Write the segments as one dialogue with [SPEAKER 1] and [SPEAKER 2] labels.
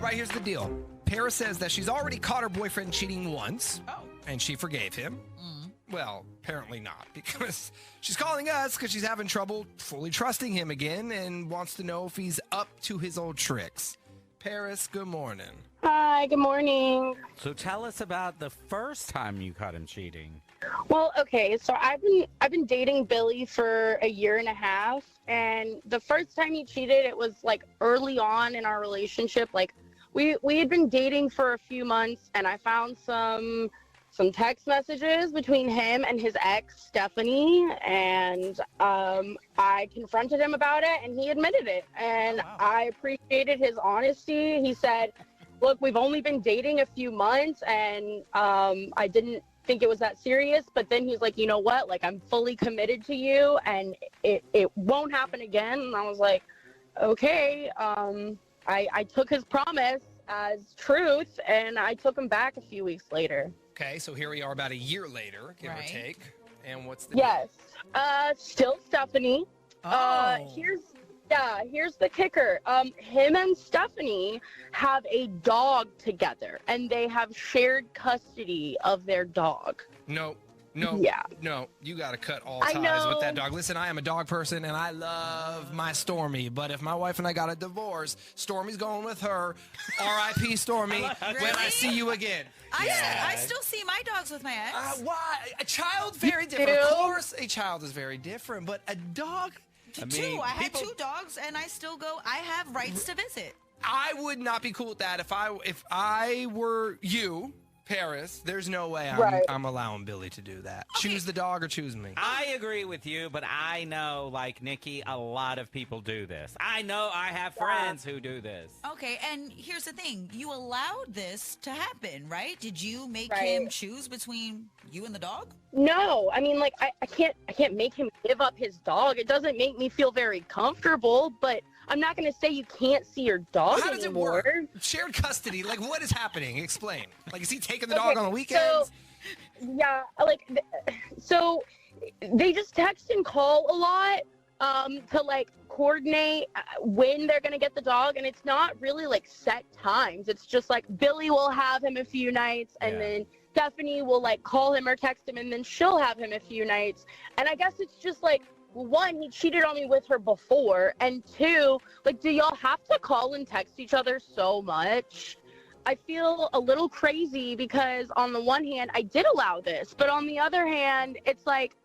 [SPEAKER 1] right, here's the deal. Paris says that she's already caught her boyfriend cheating once, and she forgave him. Well, apparently not, because she's calling us because she's having trouble fully trusting him again and wants to know if he's up to his old tricks. Paris, good morning.
[SPEAKER 2] Hi, good morning.
[SPEAKER 3] So tell us about the first time you caught him cheating.
[SPEAKER 2] Well, okay, so I've been dating Billy for a year and a half, and the first time he cheated, it was like early on in our relationship. Like we had been dating for a few months, and I found some text messages between him and his ex, Stephanie, and I confronted him about it, and he admitted it, and I appreciated his honesty. He said, look, we've only been dating a few months, and I didn't think it was that serious, but then he's like, you know what, like, I'm fully committed to you, and it won't happen again. And I was like, okay. I took his promise as truth, and I took him back a few weeks later.
[SPEAKER 1] Okay, so here we are about a year later, give or take. And what's the
[SPEAKER 2] Yes. Still Stephanie.
[SPEAKER 4] Oh.
[SPEAKER 2] Here's the kicker. Him and Stephanie have a dog together, and they have shared custody of their dog.
[SPEAKER 1] No, you got to cut all
[SPEAKER 2] I
[SPEAKER 1] ties with
[SPEAKER 2] know.
[SPEAKER 1] that dog. Listen, I am a dog person, and I love my Stormy, but if my wife and I got a divorce, Stormy's going with her. R.I.P. Stormy, when I see you again.
[SPEAKER 4] I still see my dogs with my ex.
[SPEAKER 1] Why? A child, very different.
[SPEAKER 2] do?
[SPEAKER 1] Of course, a child is very different, but a dog...
[SPEAKER 4] Two. I had two dogs, and I still go. I have rights to visit.
[SPEAKER 1] I would not be cool with that if I were you, Paris. There's no way I'm allowing Billy to do that.
[SPEAKER 4] Okay.
[SPEAKER 1] Choose the dog or choose me.
[SPEAKER 3] I agree with you, but I know, like Nikki, a lot of people do this. I know I have friends who do this.
[SPEAKER 4] Okay, and here's the thing. You allowed this to happen, right? Did you make
[SPEAKER 2] Right.
[SPEAKER 4] him choose between you and the dog?
[SPEAKER 2] No, I mean, like, I can't make him give up his dog. It doesn't make me feel very comfortable, but I'm not going to say you can't see your dog
[SPEAKER 1] How does
[SPEAKER 2] anymore.
[SPEAKER 1] it work? Shared custody. Like, what is happening? Explain. Like, is he taking the dog on the weekends?
[SPEAKER 2] So they just text and call a lot to, like, coordinate when they're going to get the dog, and it's not really, like, set times. It's just, like, Billy will have him a few nights, and then Stephanie will, like, call him or text him, and then she'll have him a few nights. And I guess it's just, like, one, he cheated on me with her before, and two, like, do y'all have to call and text each other so much? I feel a little crazy because on the one hand, I did allow this, but on the other hand, it's like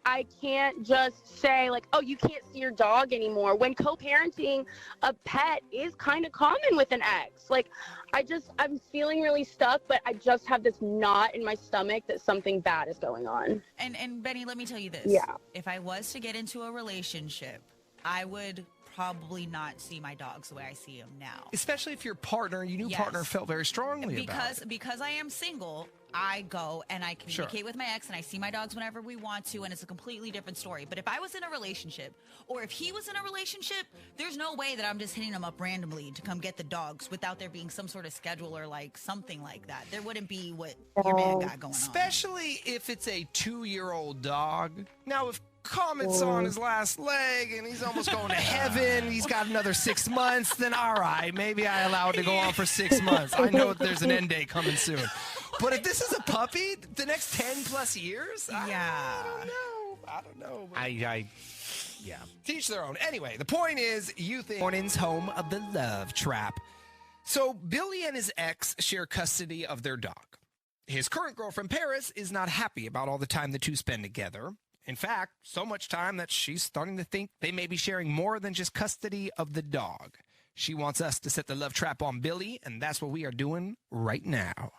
[SPEAKER 2] I can't just say, like, oh, you can't see your dog anymore, when co-parenting a pet is kind of common with an ex. Like, I'm feeling really stuck, but I just have this knot in my stomach that something bad is going on.
[SPEAKER 4] And Benny, let me tell you this.
[SPEAKER 2] Yeah.
[SPEAKER 4] If I was to get into a relationship, I would probably not see my dogs the way I see them now.
[SPEAKER 1] Especially if your new partner felt very strongly about it.
[SPEAKER 4] Because I am single, I go and I communicate with my ex, and I see my dogs whenever we want to, and it's a completely different story. But if I was in a relationship, or if he was in a relationship, there's no way that I'm just hitting him up randomly to come get the dogs without there being some sort of schedule or like something like that. There wouldn't be what your man got going on.
[SPEAKER 1] Especially if it's a 2-year-old dog. Now, if Comet's on his last leg and he's almost going to heaven, he's got another 6 months, then all right, maybe I allow it to go on for 6 months. I know there's an end date coming soon. But if this is a puppy, the next 10 plus years, I don't know.
[SPEAKER 3] Yeah.
[SPEAKER 1] Teach their own. Anyway, the point is, you think morning's home of the love trap. So Billy and his ex share custody of their dog. His current girlfriend, Paris, is not happy about all the time the two spend together. In fact, so much time that she's starting to think they may be sharing more than just custody of the dog. She wants us to set the love trap on Billy, and that's what we are doing right now.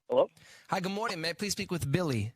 [SPEAKER 5] Hello?
[SPEAKER 1] Hi, good morning. May I please speak with Billy?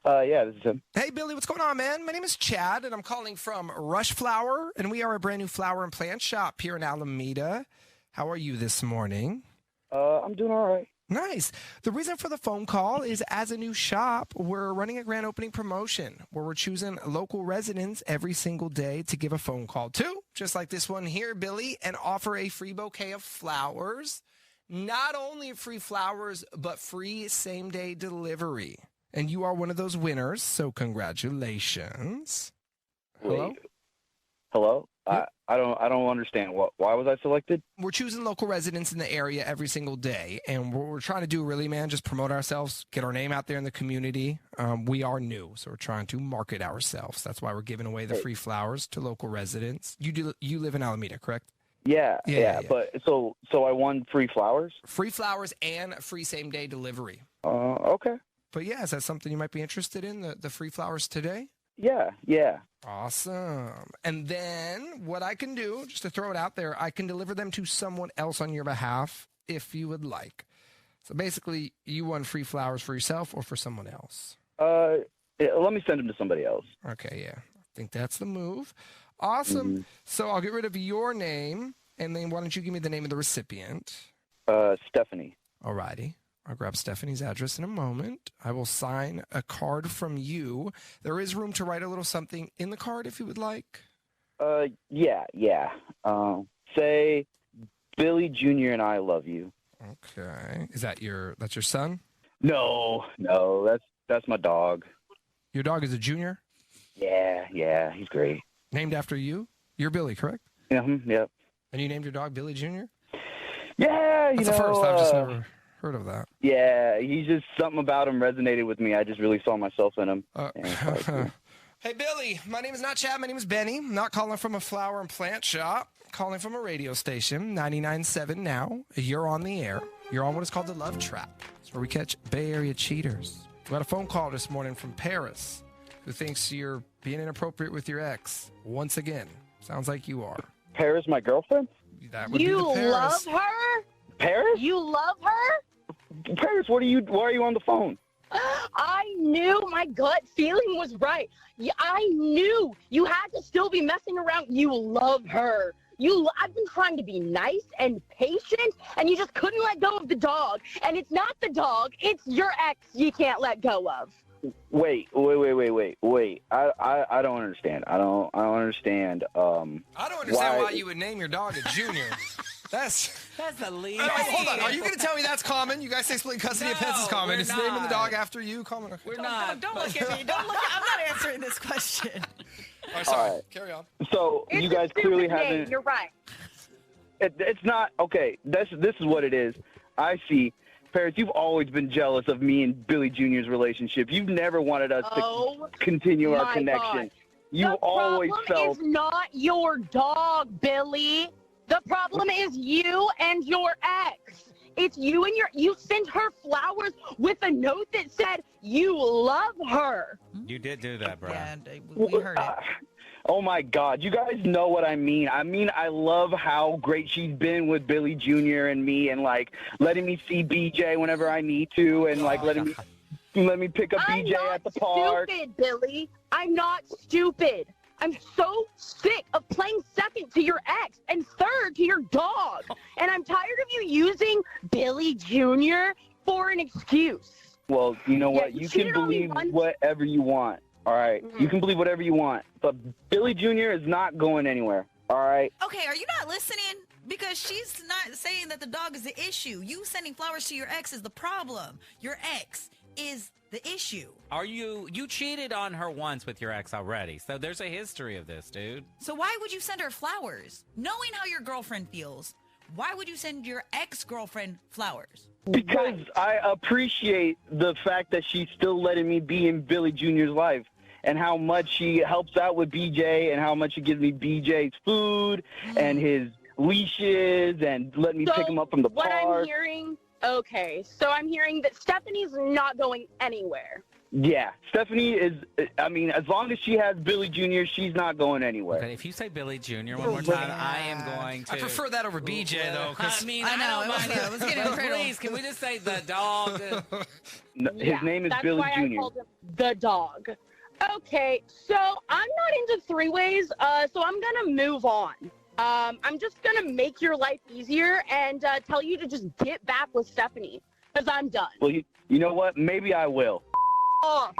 [SPEAKER 5] Yeah, this is him.
[SPEAKER 1] Hey, Billy, what's going on, man? My name is Chad, and I'm calling from Rush Flower, and we are a brand new flower and plant shop here in Alameda. How are you this morning?
[SPEAKER 5] I'm doing all right.
[SPEAKER 1] Nice. The reason for the phone call is as a new shop, we're running a grand opening promotion where we're choosing local residents every single day to give a phone call to, just like this one here, Billy, and offer a free bouquet of flowers. Not only free flowers, but free same-day delivery. And you are one of those winners, so congratulations.
[SPEAKER 5] Wait. Hello? I don't understand. Why was I selected?
[SPEAKER 1] We're choosing local residents in the area every single day, and what we're trying to do really, man, just promote ourselves, get our name out there in the community. We are new, so we're trying to market ourselves. That's why we're giving away the free flowers to local residents. You live in Alameda, correct?
[SPEAKER 5] Yeah. But so I won free flowers?
[SPEAKER 1] Free flowers and free same-day delivery.
[SPEAKER 5] Okay.
[SPEAKER 1] But yeah, is that something you might be interested in, the free flowers today?
[SPEAKER 5] Yeah.
[SPEAKER 1] Awesome. And then what I can do, just to throw it out there, I can deliver them to someone else on your behalf if you would like. So basically, you won free flowers for yourself or for someone else?
[SPEAKER 5] Let me send them to somebody else.
[SPEAKER 1] Okay, yeah. I think that's the move. Awesome.
[SPEAKER 5] Mm-hmm.
[SPEAKER 1] So I'll get rid of your name, and then why don't you give me the name of the recipient?
[SPEAKER 5] Stephanie.
[SPEAKER 1] All righty. I'll grab Stephanie's address in a moment. I will sign a card from you. There is room to write a little something in the card if you would like.
[SPEAKER 5] Yeah. Say, Billy Jr. and I love you.
[SPEAKER 1] Okay. Is that's your son?
[SPEAKER 5] No, that's my dog.
[SPEAKER 1] Your dog is a junior?
[SPEAKER 5] Yeah, he's great.
[SPEAKER 1] Named after you? You're Billy, correct?
[SPEAKER 5] Yep.
[SPEAKER 1] And you named your dog Billy Jr.?
[SPEAKER 5] Yeah,
[SPEAKER 1] That's the first. I've just never heard of that.
[SPEAKER 5] Yeah, he's just something about him resonated with me. I just really saw myself in him.
[SPEAKER 1] Hey, Billy, my name is not Chad. My name is Benny. I'm not calling from a flower and plant shop. I'm calling from a radio station, 99.7 now. You're on the air. You're on what is called the Love Trap. It's where we catch Bay Area cheaters. We got a phone call this morning from Paris, who thinks you're being inappropriate with your ex. Once again, sounds like you are.
[SPEAKER 5] Paris, my girlfriend?
[SPEAKER 1] That would be the Paris.
[SPEAKER 2] You love her?
[SPEAKER 5] Paris?
[SPEAKER 2] You love her?
[SPEAKER 5] Paris, why are you on the phone?
[SPEAKER 2] I knew my gut feeling was right. I knew you had to still be messing around. You love her. I've been trying to be nice and patient, and you just couldn't let go of the dog. And it's not the dog, it's your ex you can't let go of.
[SPEAKER 5] Wait. I don't understand. I don't understand.
[SPEAKER 1] I don't understand why you would name your dog a junior. That's
[SPEAKER 3] the least.
[SPEAKER 1] Hold on. Are you going to tell me that's common? You guys say split custody of pets is common. Is naming the dog after you common? Okay.
[SPEAKER 3] We're not.
[SPEAKER 4] Don't look at me. I'm not answering this question.
[SPEAKER 1] All right, sorry.
[SPEAKER 5] All right.
[SPEAKER 1] Carry on.
[SPEAKER 5] So
[SPEAKER 2] It's
[SPEAKER 5] you guys
[SPEAKER 2] a stupid
[SPEAKER 5] clearly
[SPEAKER 2] name.
[SPEAKER 5] haven't.
[SPEAKER 2] You're right.
[SPEAKER 5] It's not okay. This is what it is. I see. Paris, you've always been jealous of me and Billy Jr.'s relationship. You've never wanted us to continue our connection.
[SPEAKER 2] God.
[SPEAKER 5] You always
[SPEAKER 2] The
[SPEAKER 5] felt.
[SPEAKER 2] problem is not your dog, Billy. The problem is you and your ex. It's you and you sent her flowers with a note that said you love her.
[SPEAKER 3] You did do that, bro.
[SPEAKER 4] Yeah, we heard it.
[SPEAKER 5] Oh my God, you guys know what I mean. I love how great she's been with Billy Jr. and me, and like letting me see BJ whenever I need to, and like letting me pick up BJ at the park.
[SPEAKER 2] I'm not stupid, Billy. I'm not stupid. I'm so sick of playing second to your ex and third to your dog. And I'm tired of you using Billy Jr. for an excuse.
[SPEAKER 5] Well, you know what?
[SPEAKER 2] you
[SPEAKER 5] You can
[SPEAKER 2] cheated on me
[SPEAKER 5] believe
[SPEAKER 2] once.
[SPEAKER 5] whatever you want. All right? You can believe whatever you want. But Billy Jr. is not going anywhere. All right?
[SPEAKER 4] Okay, are you not listening? Because she's not saying that the dog is the issue. You sending flowers to your ex is the problem. Your ex is the issue.
[SPEAKER 3] You cheated on her once with your ex already, so there's a history of this, dude.
[SPEAKER 4] So why would you send her flowers? Knowing how your girlfriend feels, why would you send your ex-girlfriend flowers?
[SPEAKER 5] Because I appreciate the fact that she's still letting me be in Billy Jr.'s life, and how much she helps out with BJ, and how much she gives me BJ's food and his leashes, and letting me pick him up from the
[SPEAKER 2] what
[SPEAKER 5] park.
[SPEAKER 2] I'm hearing, I'm hearing that Stephanie's not going anywhere.
[SPEAKER 5] Yeah, Stephanie is, I mean, as long as she has Billy Jr., she's not going anywhere.
[SPEAKER 3] Okay, if you say Billy Jr. one more time, I am going to.
[SPEAKER 1] I prefer that over BJ, though.
[SPEAKER 3] I mean,
[SPEAKER 4] I know,
[SPEAKER 3] don't mind
[SPEAKER 4] it was getting cradled.
[SPEAKER 3] Please, can we just say the dog?
[SPEAKER 5] No, his name is
[SPEAKER 2] that's
[SPEAKER 5] Billy
[SPEAKER 2] why
[SPEAKER 5] Jr.
[SPEAKER 2] I called him the dog. Okay, so I'm not into three-ways, so I'm going to move on. I'm just going to make your life easier and tell you to just get back with Stephanie, because I'm done.
[SPEAKER 5] Well, you know what? Maybe I will.
[SPEAKER 2] Oh.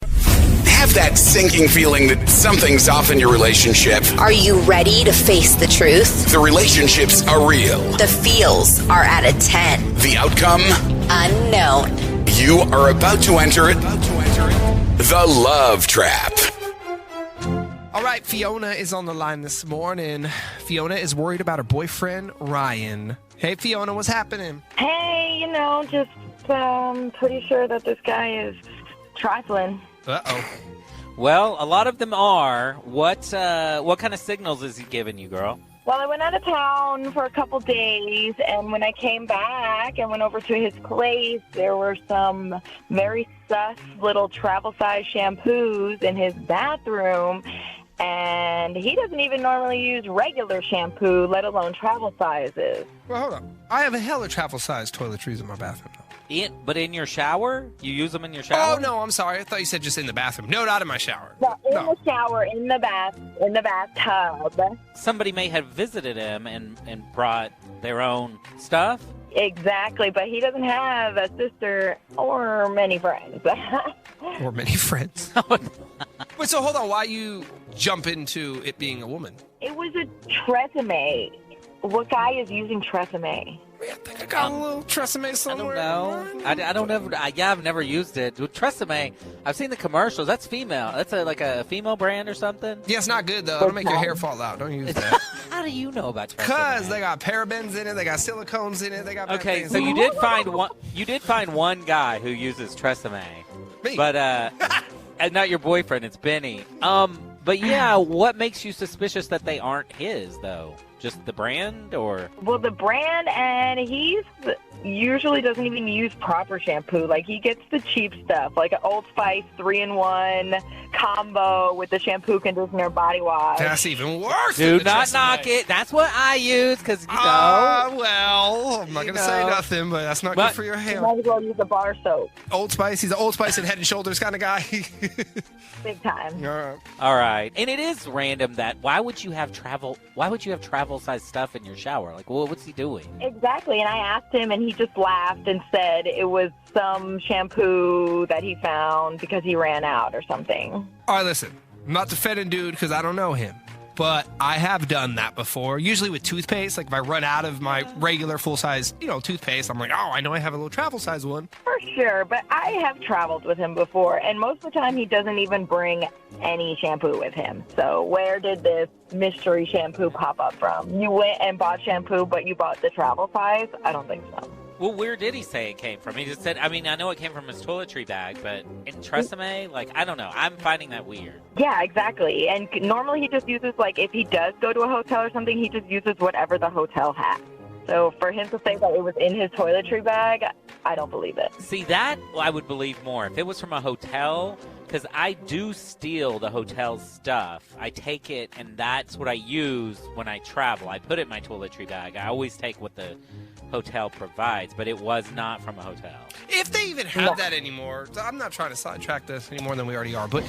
[SPEAKER 6] Have that sinking feeling that something's off in your relationship.
[SPEAKER 7] Are you ready to face the truth?
[SPEAKER 6] The relationships are real.
[SPEAKER 7] The feels are at a 10.
[SPEAKER 6] The outcome?
[SPEAKER 7] Unknown.
[SPEAKER 6] You are about to enter it. The Love Trap.
[SPEAKER 1] All right, Fiona is on the line this morning. Fiona is worried about her boyfriend, Ryan. Hey, Fiona, what's happening?
[SPEAKER 8] Hey, just pretty sure that this guy is trifling.
[SPEAKER 1] Uh-oh.
[SPEAKER 3] Well, a lot of them are. What kind of signals is he giving you, girl?
[SPEAKER 8] Well, I went out of town for a couple days, and when I came back and went over to his place, there were some very sus little travel-size shampoos in his bathroom, and he doesn't even normally use regular shampoo, let alone travel sizes.
[SPEAKER 1] Well, hold on. I have a hella travel-sized toiletries in my bathroom, though.
[SPEAKER 3] But in your shower? You use them in your shower?
[SPEAKER 1] Oh, no, I'm sorry. I thought you said just in the bathroom. No, not in my shower.
[SPEAKER 8] No, in the shower, in the bathtub.
[SPEAKER 3] Somebody may have visited him and brought their own stuff.
[SPEAKER 8] Exactly, but he doesn't have a sister or many friends.
[SPEAKER 1] Or many friends. Wait, so hold on. Why you jump into it being a woman?
[SPEAKER 8] It was a Tresemme. What guy is using Tresemme?
[SPEAKER 1] I think I got a little Tresemme somewhere.
[SPEAKER 3] I don't know. I've never used it. With Tresemme, I've seen the commercials. That's female. That's like a female brand or something.
[SPEAKER 1] Yeah, it's not good, though. It'll make your hair fall out. Don't use that.
[SPEAKER 3] How do you know about Tresemme?
[SPEAKER 1] Because they got parabens in it. They got silicones in it. They got
[SPEAKER 3] okay,
[SPEAKER 1] things
[SPEAKER 3] so
[SPEAKER 1] in it.
[SPEAKER 3] you did find one. You did find one guy who uses Tresemme.
[SPEAKER 1] Me.
[SPEAKER 3] But and not your boyfriend. It's Benny. But yeah, what makes you suspicious that they aren't his though? Just the brand, or?
[SPEAKER 8] Well, the brand, and he's usually doesn't even use proper shampoo. Like, he gets the cheap stuff, like an Old Spice 3-in-1 combo with the shampoo, conditioner, body wash.
[SPEAKER 1] That's even worse.
[SPEAKER 3] Do not knock it. That's what I use, because, you know.
[SPEAKER 1] Well, I'm not going to say nothing, but that's not good for your hair.
[SPEAKER 8] You might as well use a bar soap.
[SPEAKER 1] Old Spice. He's an Old Spice and Head and Shoulders kind of guy.
[SPEAKER 8] Big time.
[SPEAKER 3] All right. And it is random that, why would you have travel-sized stuff in your shower? Like, well, what's he doing?
[SPEAKER 8] Exactly. And I asked him, and he just laughed and said it was some shampoo that he found because he ran out or something.
[SPEAKER 1] All right, listen. I'm not defending dude because I don't know him. But I have done that before, usually with toothpaste. Like if I run out of my regular full-size, toothpaste, I'm like, oh, I know I have a little travel-size one.
[SPEAKER 8] For sure, but I have traveled with him before, and most of the time he doesn't even bring any shampoo with him. So where did this mystery shampoo pop up from? You went and bought shampoo, but you bought the travel size? I don't think so.
[SPEAKER 3] Well, where did he say it came from? He just said, I know it came from his toiletry bag, but in Tresemme, I don't know. I'm finding that weird.
[SPEAKER 8] Yeah, exactly. And normally he just uses, if he does go to a hotel or something, he just uses whatever the hotel has. So for him to say that it was in his toiletry bag, I don't believe it.
[SPEAKER 3] See, that I would believe more. If it was from a hotel, because I do steal the hotel's stuff. I take it, and that's what I use when I travel. I put it in my toiletry bag. I always take what the hotel provides, but it was not from a hotel.
[SPEAKER 1] If they even have that anymore, I'm not trying to sidetrack this any more than we already are, but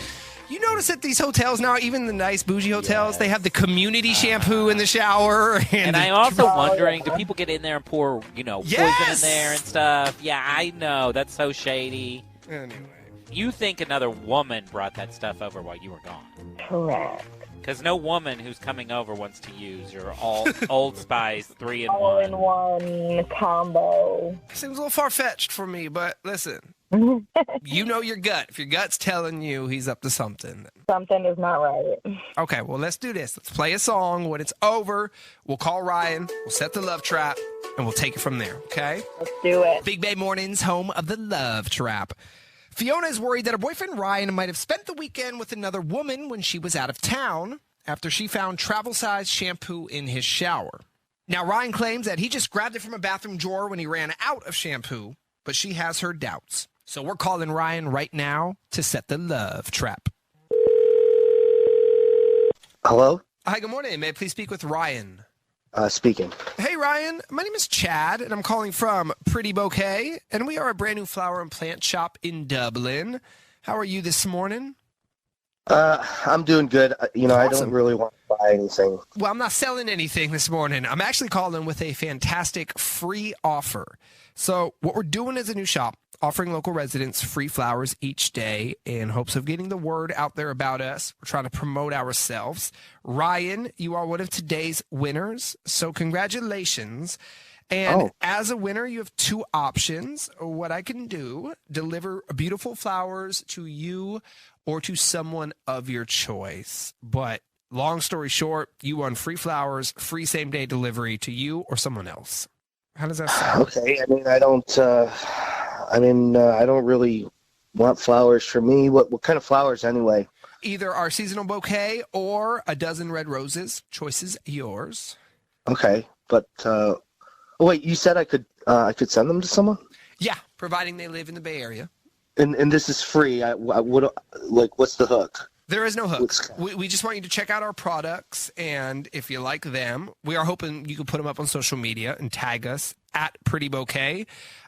[SPEAKER 1] you notice at these hotels now, even the nice bougie hotels, they have the community shampoo in the shower.
[SPEAKER 3] And I'm also wondering, do people get in there and pour, poison in there and stuff? Yeah, I know. That's so shady.
[SPEAKER 1] Anyway.
[SPEAKER 3] You think another woman brought that stuff over while you were gone?
[SPEAKER 8] Correct.
[SPEAKER 3] Because no woman who's coming over wants to use your Old Spice 3-in-1.
[SPEAKER 8] All-in-one combo.
[SPEAKER 1] Seems a little far-fetched for me, but listen. You know your gut. If your gut's telling you he's up to something.
[SPEAKER 8] Something is not right.
[SPEAKER 1] Okay, well, let's do this. Let's play a song. When it's over, we'll call Ryan. We'll set the love trap, and we'll take it from there, okay?
[SPEAKER 8] Let's do it.
[SPEAKER 1] Big Bay Mornings, home of the love trap. Fiona is worried that her boyfriend Ryan might have spent the weekend with another woman when she was out of town after she found travel-sized shampoo in his shower. Now, Ryan claims that he just grabbed it from a bathroom drawer when he ran out of shampoo, but she has her doubts. So we're calling Ryan right now to set the love trap.
[SPEAKER 9] Hello?
[SPEAKER 1] Hi, good morning. May I please speak with Ryan?
[SPEAKER 9] Speaking.
[SPEAKER 1] Hey, Ryan. My name is Chad, and I'm calling from Pretty Bouquet, and we are a brand new flower and plant shop in Dublin. How are you this morning?
[SPEAKER 9] I'm doing good.
[SPEAKER 1] Awesome.
[SPEAKER 9] I don't really want to buy anything.
[SPEAKER 1] Well, I'm not selling anything this morning. I'm actually calling with a fantastic free offer. So what we're doing is a new shop, offering local residents free flowers each day in hopes of getting the word out there about us. We're trying to promote ourselves. Ryan, you are one of today's winners, so congratulations. And as a winner, you have two options. What I can do, deliver beautiful flowers to you or to someone of your choice. But long story short, you won free flowers, free same-day delivery to you or someone else. How does that sound?
[SPEAKER 9] Okay, I mean, I don't really want flowers for me. What kind of flowers anyway?
[SPEAKER 1] Either our seasonal bouquet or a dozen red roses. Choice is yours.
[SPEAKER 9] Okay, but wait, you said I could send them to someone?
[SPEAKER 1] Yeah, providing they live in the Bay Area.
[SPEAKER 9] And this is free. What's the hook?
[SPEAKER 1] There is no hook. We just want you to check out our products, and if you like them, we are hoping you can put them up on social media and tag us at Pretty Bouquet.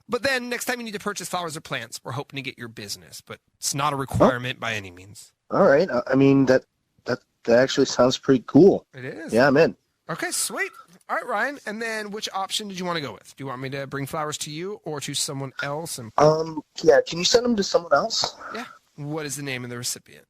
[SPEAKER 1] But then next time you need to purchase flowers or plants, we're hoping to get your business, but it's not a requirement by any means.
[SPEAKER 9] All right. I mean, that actually sounds pretty cool.
[SPEAKER 1] It is.
[SPEAKER 9] Yeah, I'm in.
[SPEAKER 1] Okay, sweet. All right, Ryan. And then which option did you want to go with? Do you want me to bring flowers to you or to someone else?
[SPEAKER 9] Yeah. Can you send them to someone else?
[SPEAKER 1] Yeah. What is the name of the recipient?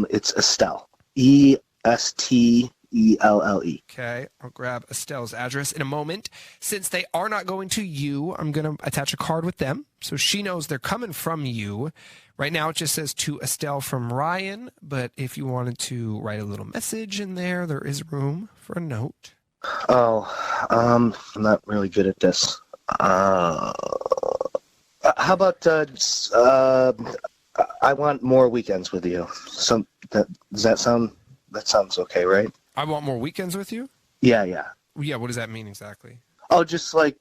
[SPEAKER 9] It's Estelle. Estelle.
[SPEAKER 1] Okay, I'll grab Estelle's address in a moment. Since they are not going to you, I'm going to attach a card with them so she knows they're coming from you. Right now it just says to Estelle from Ryan, but if you wanted to write a little message in there, there is room for a note.
[SPEAKER 9] I'm not really good at this. How about I want more weekends with you. That sounds okay, right?
[SPEAKER 1] I want more weekends with you?
[SPEAKER 9] Yeah.
[SPEAKER 1] Yeah, what does that mean exactly?
[SPEAKER 9] Oh, just like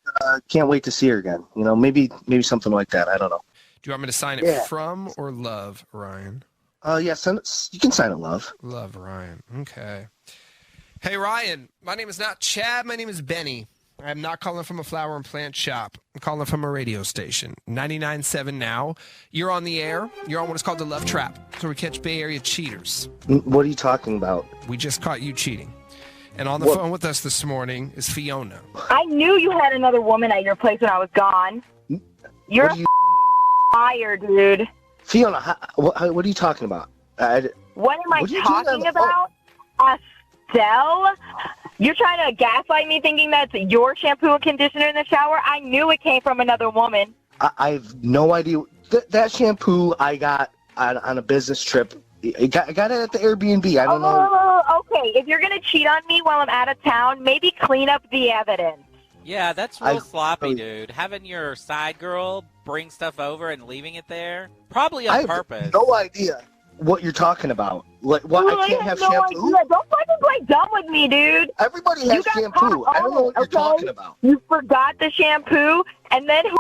[SPEAKER 9] can't wait to see her again. You know, maybe something like that. I don't know.
[SPEAKER 1] Do you want me to sign it from or love, Ryan?
[SPEAKER 9] Yeah, you can sign it love.
[SPEAKER 1] Love, Ryan. Okay. Hey, Ryan, my name is not Chad. My name is Benny. I'm not calling from a flower and plant shop. I'm calling from a radio station, 99.7 now. You're on the air. You're on what is called the Love Trap. So we catch Bay Area cheaters.
[SPEAKER 9] What are you talking about?
[SPEAKER 1] We just caught you cheating. And on the phone with us this morning is Fiona.
[SPEAKER 8] I knew you had another woman at your place when I was gone. You're a liar, dude.
[SPEAKER 9] Fiona, what are you talking about?
[SPEAKER 8] What am I talking about? Estelle? You're trying to gaslight me thinking that's your shampoo and conditioner in the shower? I knew it came from another woman.
[SPEAKER 9] I have no idea. That shampoo I got on a business trip. I got it at the Airbnb. I don't know.
[SPEAKER 8] Okay. If you're going to cheat on me while I'm out of town, maybe clean up the evidence.
[SPEAKER 3] Yeah, that's real sloppy, dude. Having your side girl bring stuff over and leaving it there, probably on purpose.
[SPEAKER 9] I have no idea what you're talking about. Like, what? I can't have shampoo?
[SPEAKER 8] Idea. Don't fucking play dumb with me, dude.
[SPEAKER 9] Everybody has shampoo. I don't know what you're talking about.
[SPEAKER 8] You forgot the shampoo, and then who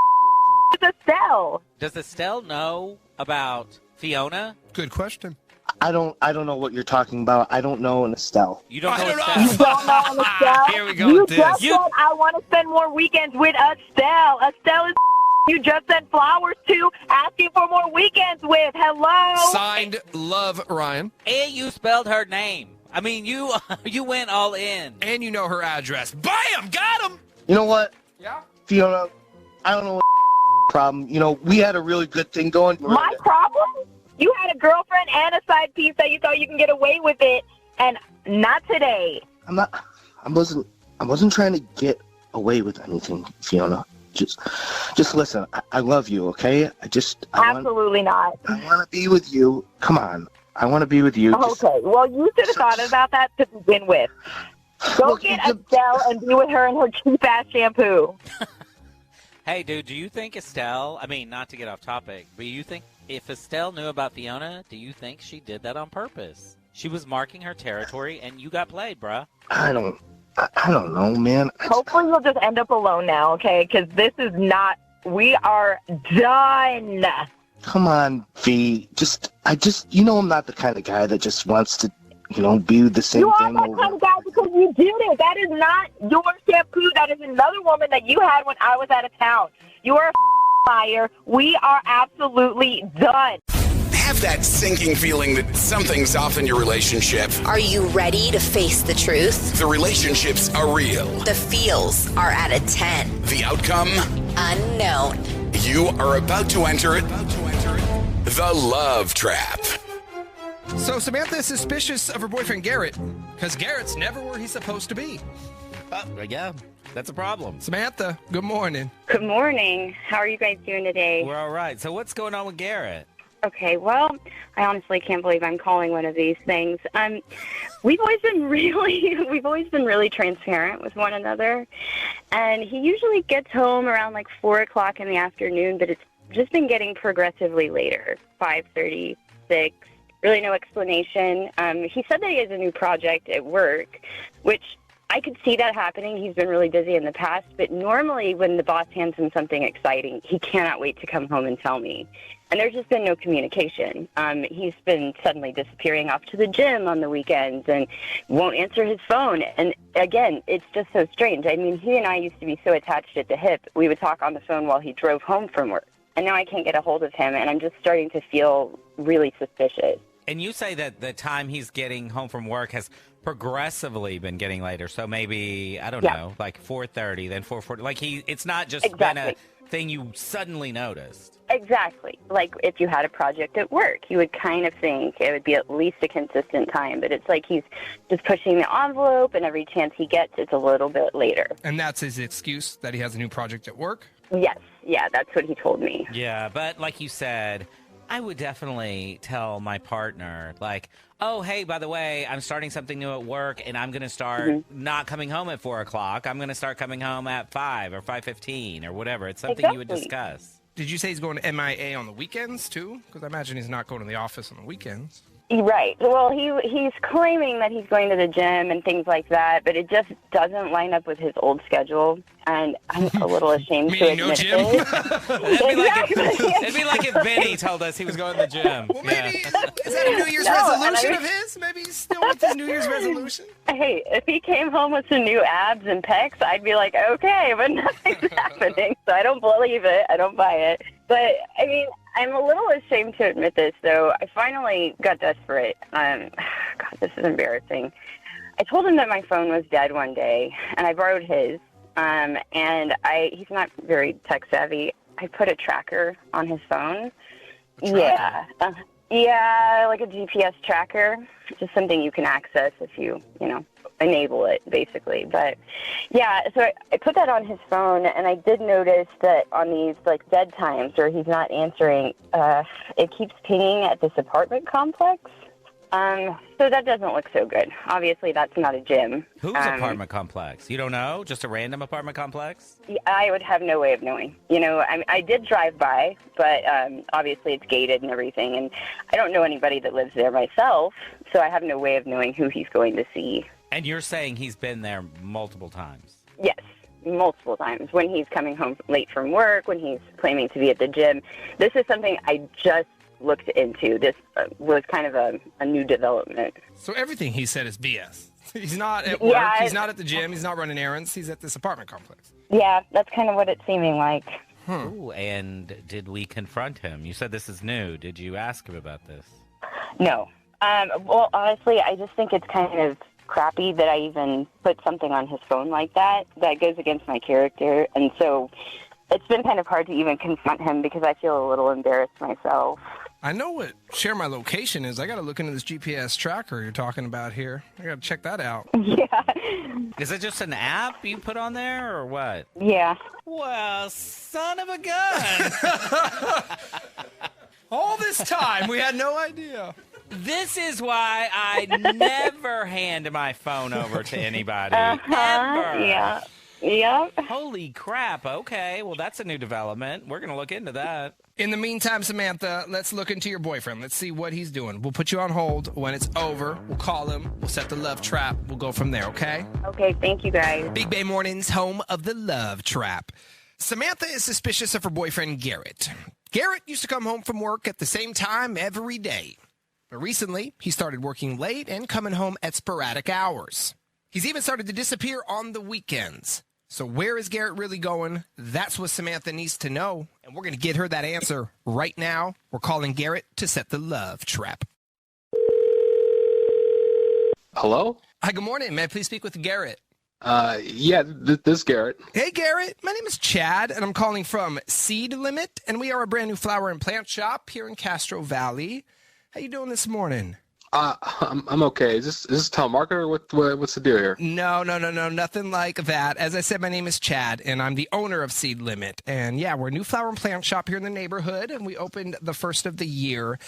[SPEAKER 8] is Estelle?
[SPEAKER 3] Does Estelle know about Fiona?
[SPEAKER 1] Good question.
[SPEAKER 9] I don't know what you're talking about. I don't know an Estelle.
[SPEAKER 3] You don't know Estelle?
[SPEAKER 8] You don't know an Estelle?
[SPEAKER 1] Here we go
[SPEAKER 8] you
[SPEAKER 1] with this.
[SPEAKER 8] Just said I want to spend more weekends with Estelle. Estelle is you just sent flowers to, asking for more weekends with. Hello?
[SPEAKER 1] Signed, love, Ryan.
[SPEAKER 3] And you spelled her name. I mean, you went all in.
[SPEAKER 1] And you know her address. Bam! Got him!
[SPEAKER 9] You know what?
[SPEAKER 1] Yeah?
[SPEAKER 9] Fiona, I don't know what problem. You know, we had a really good thing going.
[SPEAKER 8] My problem? You had a girlfriend and a side piece that you thought you can get away with it, and not today.
[SPEAKER 9] I wasn't trying to get away with anything, Fiona. Just listen. I love you, okay?
[SPEAKER 8] Absolutely not.
[SPEAKER 9] I want to be with you. Come on. I want to be with you.
[SPEAKER 8] Okay. Well, you should have thought about that to begin with. Go get Estelle and be with her in her cheap-ass shampoo.
[SPEAKER 3] Hey, dude, do you think Estelle, I mean, not to get off topic, but you think if Estelle knew about Fiona, do you think she did that on purpose? She was marking her territory, and you got played, bruh.
[SPEAKER 9] I don't know, man.
[SPEAKER 8] Hopefully you'll just end up alone now, okay? Because this is not, we are done.
[SPEAKER 9] Come on, V. You know I'm not the kind of guy that just wants to, be the same thing over.
[SPEAKER 8] You are that kind of guy because you did it. That is not your shampoo. That is another woman that you had when I was out of town. You are a liar. We are absolutely done.
[SPEAKER 6] Have that sinking feeling that something's off in your relationship.
[SPEAKER 7] Are you ready to face the truth?
[SPEAKER 6] The relationships are real.
[SPEAKER 7] The feels are at a 10.
[SPEAKER 6] The outcome?
[SPEAKER 7] Unknown.
[SPEAKER 6] You are about to enter the Love Trap.
[SPEAKER 1] So Samantha is suspicious of her boyfriend Garrett because Garrett's never where he's supposed to be.
[SPEAKER 3] Yeah, that's a problem.
[SPEAKER 1] Samantha, good morning.
[SPEAKER 8] Good morning. How are you guys doing today?
[SPEAKER 3] We're all right. So what's going on with Garrett?
[SPEAKER 8] Okay, well, I honestly can't believe I'm calling one of these things. We've always been really transparent with one another, and he usually gets home around like 4:00 in the afternoon, but it's just been getting progressively later, 5:30, 6. Really no explanation. He said that he has a new project at work, which I could see that happening. He's been really busy in the past, but normally when the boss hands him something exciting, he cannot wait to come home and tell me. And there's just been no communication. He's been suddenly disappearing off to the gym on the weekends and won't answer his phone. And again, it's just so strange. I mean, he and I used to be so attached at the hip. We would talk on the phone while he drove home from work. And now I can't get a hold of him, and I'm just starting to feel really suspicious.
[SPEAKER 3] And you say that the time he's getting home from work has progressively been getting later. So maybe, I don't know, like 4:30, then 4:40. Like it's not just been a thing you suddenly noticed.
[SPEAKER 8] Exactly. Like if you had a project at work, you would kind of think it would be at least a consistent time. But it's like he's just pushing the envelope, and every chance he gets, it's a little bit later.
[SPEAKER 1] And that's his excuse, that he has a new project at work?
[SPEAKER 8] Yes. Yeah, that's what he told me.
[SPEAKER 3] Yeah, but like you said, I would definitely tell my partner, like, oh, hey, by the way, I'm starting something new at work, and I'm going to start not coming home at 4:00. I'm going to start coming home at 5 or 5:15 or whatever. It's something you would discuss.
[SPEAKER 1] Did you say he's going to MIA on the weekends, too? Because I imagine he's not going to the office on the weekends.
[SPEAKER 8] Right. Well, he's claiming that he's going to the gym and things like that, but it just doesn't line up with his old schedule, and I'm a little ashamed to admit
[SPEAKER 3] no gym? It'd be like if Benny told us he was going to the gym.
[SPEAKER 1] Well, maybe, is that a New Year's resolution of his? Maybe he's still with his New Year's resolution?
[SPEAKER 8] Hey, if he came home with some new abs and pecs, I'd be like, okay, but nothing's happening, so I don't believe it. I don't buy it. But, I mean, I'm a little ashamed to admit this, though. I finally got desperate. God, this is embarrassing. I told him that my phone was dead one day, and I borrowed his. And he's not very tech savvy. I put a tracker on his phone. Yeah. Yeah, like a GPS tracker. Just something you can access if you enable it, basically. But, yeah, so I put that on his phone, and I did notice that on these, like, dead times where he's not answering, it keeps pinging at this apartment complex. So that doesn't look so good. Obviously, that's not a gym.
[SPEAKER 3] Whose apartment complex? You don't know? Just a random apartment complex?
[SPEAKER 8] I would have no way of knowing. I did drive by, but obviously it's gated and everything, and I don't know anybody that lives there myself, so I have no way of knowing who he's going to see.
[SPEAKER 3] And you're saying he's been there multiple times?
[SPEAKER 8] Yes, multiple times. When he's coming home late from work, when he's claiming to be at the gym. This is something I just looked into. This was kind of a new development.
[SPEAKER 1] So everything he said is BS. He's not at work. He's not at the gym. He's not running errands. He's at this apartment complex.
[SPEAKER 8] Yeah, that's kind of what it's seeming like.
[SPEAKER 3] Ooh, and did we confront him? You said this is new. Did you ask him about this?
[SPEAKER 8] No. Well, honestly, I just think it's kind of crappy that I even put something on his phone like that. That goes against my character. And so it's been kind of hard to even confront him because I feel a little embarrassed myself.
[SPEAKER 1] I know what share my location is. I got to look into this GPS tracker you're talking about here. I got to check that out.
[SPEAKER 8] Yeah.
[SPEAKER 3] Is it just an app you put on there or what?
[SPEAKER 8] Yeah.
[SPEAKER 3] Well, son of a gun.
[SPEAKER 1] All this time, we had no idea.
[SPEAKER 3] This is why I never hand my phone over to anybody. Ever.
[SPEAKER 8] Yeah. Yeah.
[SPEAKER 3] Holy crap. Okay. Well, that's a new development. We're going to look into that.
[SPEAKER 1] In the meantime, Samantha, let's look into your boyfriend. Let's see what he's doing. We'll put you on hold. When it's over, we'll call him. We'll set the love trap. We'll go from there, okay?
[SPEAKER 8] Okay, thank you, guys.
[SPEAKER 1] Big Bay Mornings, home of the love trap. Samantha is suspicious of her boyfriend, Garrett. Garrett used to come home from work at the same time every day. But recently, he started working late and coming home at sporadic hours. He's even started to disappear on the weekends. So where is Garrett really going? That's what Samantha needs to know. And we're going to get her that answer right now. We're calling Garrett to set the love trap.
[SPEAKER 10] Hello?
[SPEAKER 1] Hi, good morning. May I please speak with Garrett?
[SPEAKER 10] Yeah, this is Garrett.
[SPEAKER 1] Hey, Garrett. My name is Chad, and I'm calling from Seed Limit, and we are a brand new flower and plant shop here in Castro Valley. How you doing this morning?
[SPEAKER 10] I'm okay. Is this telemarketer? What's the deal here?
[SPEAKER 1] No, nothing like that. As I said, my name is Chad, and I'm the owner of Seed Limit. And yeah, we're a new flower and plant shop here in the neighborhood, and we opened the first of the year.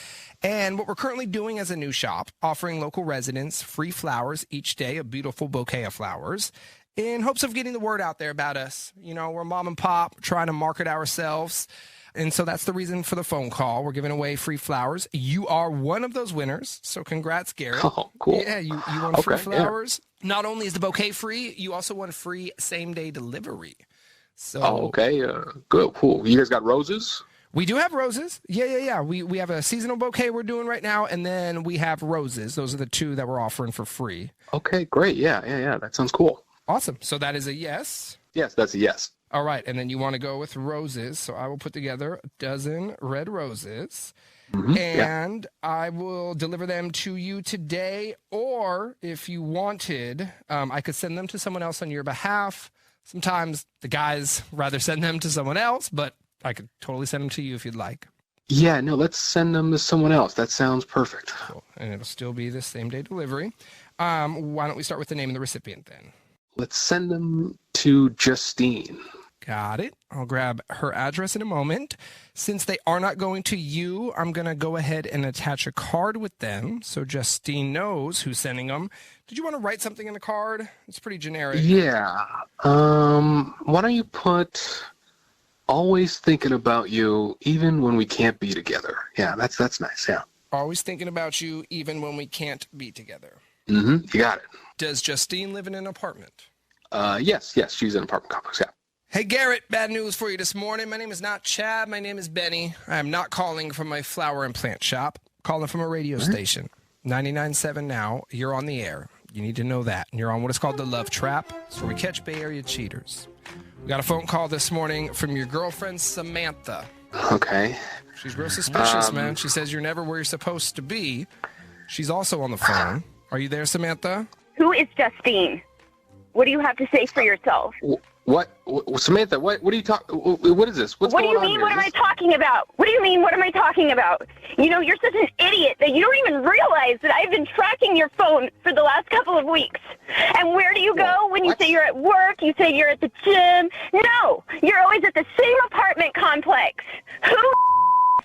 [SPEAKER 1] And what we're currently doing as a new shop, offering local residents free flowers each day, a beautiful bouquet of flowers, in hopes of getting the word out there about us. You know, we're mom and pop, trying to market ourselves. And so that's the reason for the phone call. We're giving away free flowers. You are one of those winners. So congrats, Garrett.
[SPEAKER 10] Oh, cool.
[SPEAKER 1] Yeah, you won free flowers. Yeah. Not only is the bouquet free, you also won free same-day delivery. So,
[SPEAKER 10] okay. Good. Cool. You guys got roses?
[SPEAKER 1] We do have roses. Yeah. We have a seasonal bouquet we're doing right now, and then we have roses. Those are the two that we're offering for free.
[SPEAKER 10] Okay, great. Yeah. That sounds cool.
[SPEAKER 1] Awesome. So that is a yes?
[SPEAKER 10] Yes, that's a yes.
[SPEAKER 1] All right, and then you want to go with roses, so I will put together a dozen red roses, and I will deliver them to you today, or if you wanted, I could send them to someone else on your behalf. Sometimes the guys rather send them to someone else, but I could totally send them to you if you'd like.
[SPEAKER 10] Yeah, no, let's send them to someone else. That sounds perfect.
[SPEAKER 1] Cool. And it'll still be the same-day delivery. Why don't we start with the name of the recipient then?
[SPEAKER 10] Let's send them to Justine.
[SPEAKER 1] Got it. I'll grab her address in a moment. Since they are not going to you, I'm going to go ahead and attach a card with them so Justine knows who's sending them. Did you want to write something in the card? It's pretty generic.
[SPEAKER 10] Yeah. Why don't you put always thinking about you even when we can't be together? Yeah, that's nice. Yeah.
[SPEAKER 1] Always thinking about you even when we can't be together.
[SPEAKER 10] You got it.
[SPEAKER 1] Does Justine live in an apartment?
[SPEAKER 10] Yes, she's in an apartment complex, yeah.
[SPEAKER 1] Hey, Garrett, bad news for you this morning. My name is not Chad. My name is Benny. I am not calling from my flower and plant shop. I'm calling from a radio station. 99.7 now. You're on the air. You need to know that. And you're on what is called the Love Trap. It's where we catch Bay Area cheaters. We got a phone call this morning from your girlfriend, Samantha.
[SPEAKER 10] Okay.
[SPEAKER 1] She's real suspicious, man. She says you're never where you're supposed to be. She's also on the phone. Are you there, Samantha?
[SPEAKER 8] Who is Justine? What do you have to say for yourself?
[SPEAKER 10] What Samantha, what are you talking, what is this? What's
[SPEAKER 8] what do
[SPEAKER 10] going
[SPEAKER 8] you mean,
[SPEAKER 10] on
[SPEAKER 8] what am I talking about? What do you mean, what am I talking about? You know, you're such an idiot that you don't even realize that I've been tracking your phone for the last couple of weeks. And where do you go when you say you're at work? You say you're at the gym. No, you're always at the same apartment complex. Who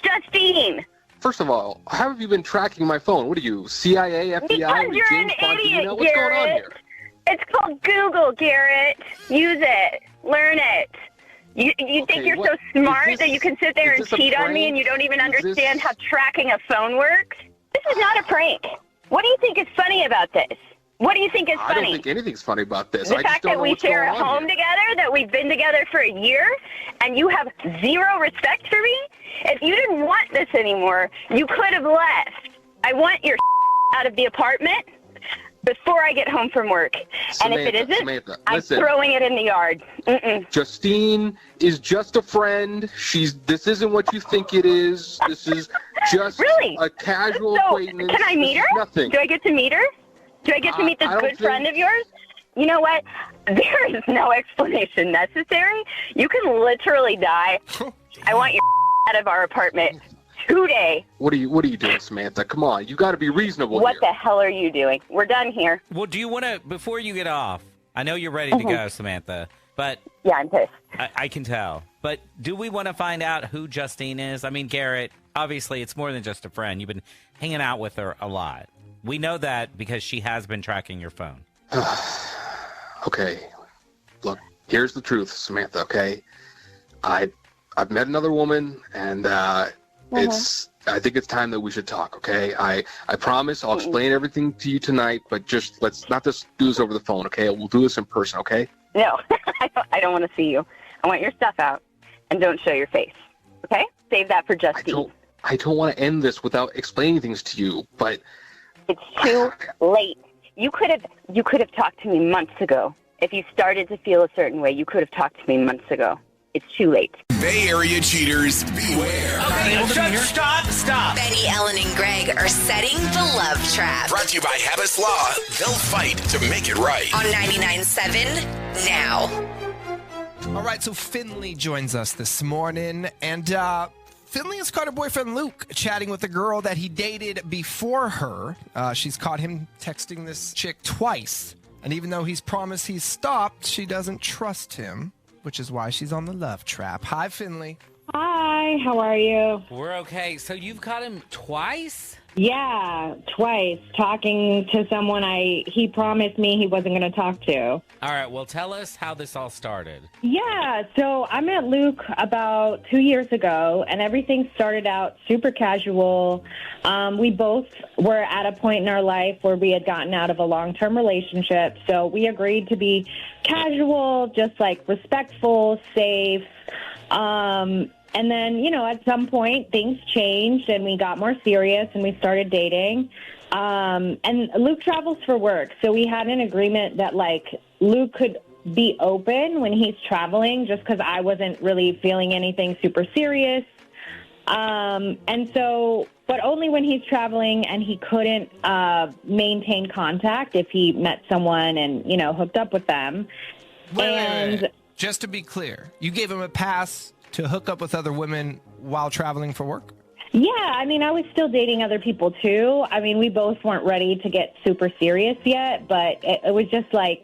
[SPEAKER 8] Justine?
[SPEAKER 10] First of all, how have you been tracking my phone? What are you, CIA, FBI?
[SPEAKER 8] Because you're an idiot, What's going on here? It's called Google, Garrett. Use it. Learn it. You think you're so smart that you can sit there and cheat on me and you don't even understand how tracking a phone works? This is not a prank. What do you think is funny about this? What do you think is funny?
[SPEAKER 10] I don't think anything's funny about this.
[SPEAKER 8] The fact that we share a home together, that we've been together for a year, and you have zero respect for me? If you didn't want this anymore, you could have left. I want your out of the apartment before I get home from work.
[SPEAKER 10] Samantha,
[SPEAKER 8] and if it isn't,
[SPEAKER 10] Samantha,
[SPEAKER 8] I'm throwing it in the yard.
[SPEAKER 10] Justine is just a friend. This isn't what you think it is. This is just a casual acquaintance.
[SPEAKER 8] Can I meet her?
[SPEAKER 10] Nothing.
[SPEAKER 8] Do I get to meet her? Do I get to meet this good friend of yours? You know what? There is no explanation necessary. You can literally die. I want your out of our apartment today.
[SPEAKER 10] What are you doing, Samantha? Come on, you got to be reasonable.
[SPEAKER 8] What the hell are you doing? We're done here.
[SPEAKER 3] Well, do you want to, before you get off, I know you're ready to go, Samantha, but
[SPEAKER 8] yeah, I'm pissed.
[SPEAKER 3] I can tell. But do we want to find out who Justine is? I mean, Garrett, obviously it's more than just a friend. You've been hanging out with her a lot. We know that because she has been tracking your phone.
[SPEAKER 10] Okay, look, here's the truth, Samantha, okay? I've met another woman, and I think it's time that we should talk, okay? I promise I'll explain everything to you tonight, but let's not just do this over the phone, okay? We'll do this in person, okay?
[SPEAKER 8] No, I don't want to see you. I want your stuff out, and don't show your face, okay? Save that for Justine.
[SPEAKER 10] I don't want to end this without explaining things to you, but
[SPEAKER 8] it's too late. You could have talked to me months ago. If you started to feel a certain way, you could have talked to me months ago. It's too late.
[SPEAKER 6] Bay Area cheaters, beware.
[SPEAKER 7] Okay, stop. Benny, Ellen, and Greg are setting the love trap.
[SPEAKER 6] Brought to you by Habas Law. They'll fight to make it right.
[SPEAKER 7] On 99.7 now.
[SPEAKER 1] All right, so Finley joins us this morning. And Finley has caught her boyfriend Luke chatting with a girl that he dated before her. She's caught him texting this chick twice. And even though he's promised he's stopped, she doesn't trust him, which is why she's on the love trap. Hi, Finley.
[SPEAKER 11] Hi, how are you?
[SPEAKER 3] We're okay. So you've caught him twice?
[SPEAKER 11] Yeah, twice. Talking to someone he promised me he wasn't going to talk to.
[SPEAKER 3] All right, well, tell us how this all started.
[SPEAKER 11] Yeah, so I met Luke about 2 years ago, and everything started out super casual. We both were at a point in our life where we had gotten out of a long-term relationship, so we agreed to be casual, just like respectful, safe. And then, at some point, things changed and we got more serious and we started dating. And Luke travels for work. So we had an agreement that, Luke could be open when he's traveling just because I wasn't really feeling anything super serious. And so, but only when he's traveling, and he couldn't maintain contact if he met someone and, hooked up with them.
[SPEAKER 1] Wait. Just to be clear, you gave him a pass to hook up with other women while traveling for work?
[SPEAKER 11] Yeah, I was still dating other people too. We both weren't ready to get super serious yet, but it was just not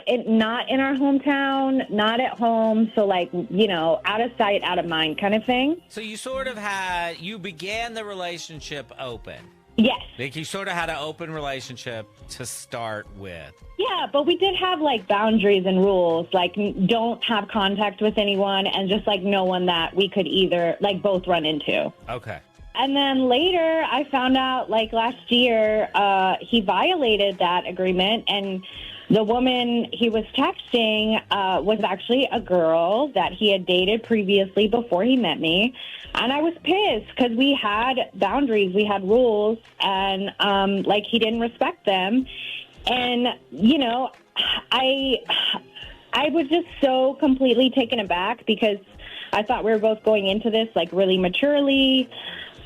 [SPEAKER 11] in our hometown, not at home. So out of sight, out of mind kind of thing.
[SPEAKER 3] So you began the relationship open.
[SPEAKER 11] Yes.
[SPEAKER 3] You sort of had an open relationship to start with.
[SPEAKER 11] Yeah, but we did have boundaries and rules, don't have contact with anyone and just no one that we could either both run into.
[SPEAKER 3] Okay.
[SPEAKER 11] And then later I found out last year he violated that agreement, and the woman he was texting was actually a girl that he had dated previously before he met me. And I was pissed because we had boundaries, we had rules, and he didn't respect them. And, I was just so completely taken aback because I thought we were both going into this really maturely.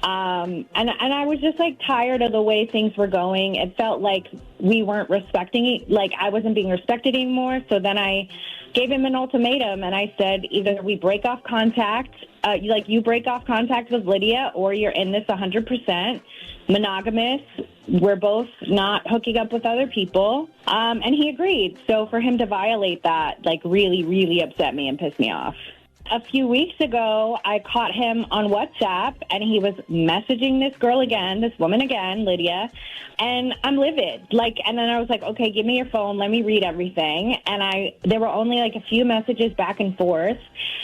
[SPEAKER 11] And I was just tired of the way things were going. It felt like we weren't respecting it, I wasn't being respected anymore. So then I gave him an ultimatum and I said, either we break off contact, you break off contact with Lydia, or you're in this 100% monogamous. We're both not hooking up with other people. And he agreed. So for him to violate that, really, really upset me and pissed me off. A few weeks ago, I caught him on WhatsApp, and he was messaging this woman again, Lydia, and I'm livid. And then I was like, okay, give me your phone, let me read everything. And there were only a few messages back and forth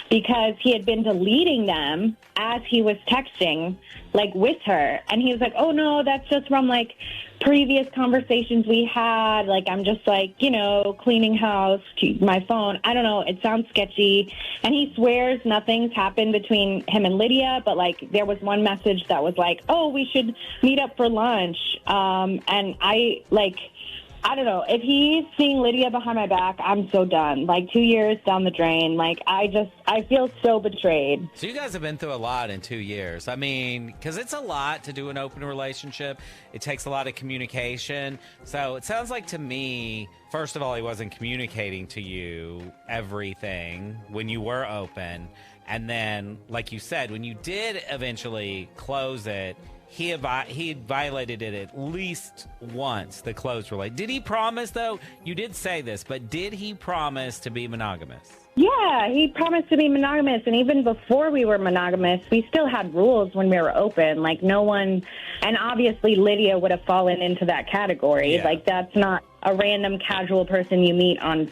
[SPEAKER 11] because he had been deleting them as he was texting, with her. And he was like, oh no, that's just from previous conversations we had. I'm just cleaning house, my phone. I don't know. It sounds sketchy. And he swears nothing's happened between him and Lydia, but there was one message that was oh, we should meet up for lunch. And I don't know. If he's seeing Lydia behind my back, I'm so done. 2 years down the drain. I feel so betrayed.
[SPEAKER 3] So you guys have been through a lot in 2 years. Because it's a lot to do an open relationship. It takes a lot of communication. So it sounds like to me, first of all, he wasn't communicating to you everything when you were open. And then, like you said, when you did eventually close it, he had violated it at least once, the closed relationship. Did he promise, though? You did say this, but did he promise to be monogamous?
[SPEAKER 11] Yeah, he promised to be monogamous. And even before we were monogamous, we still had rules when we were open. No one, and obviously Lydia would have fallen into that category.
[SPEAKER 3] Yeah.
[SPEAKER 11] That's not a random casual person you meet on,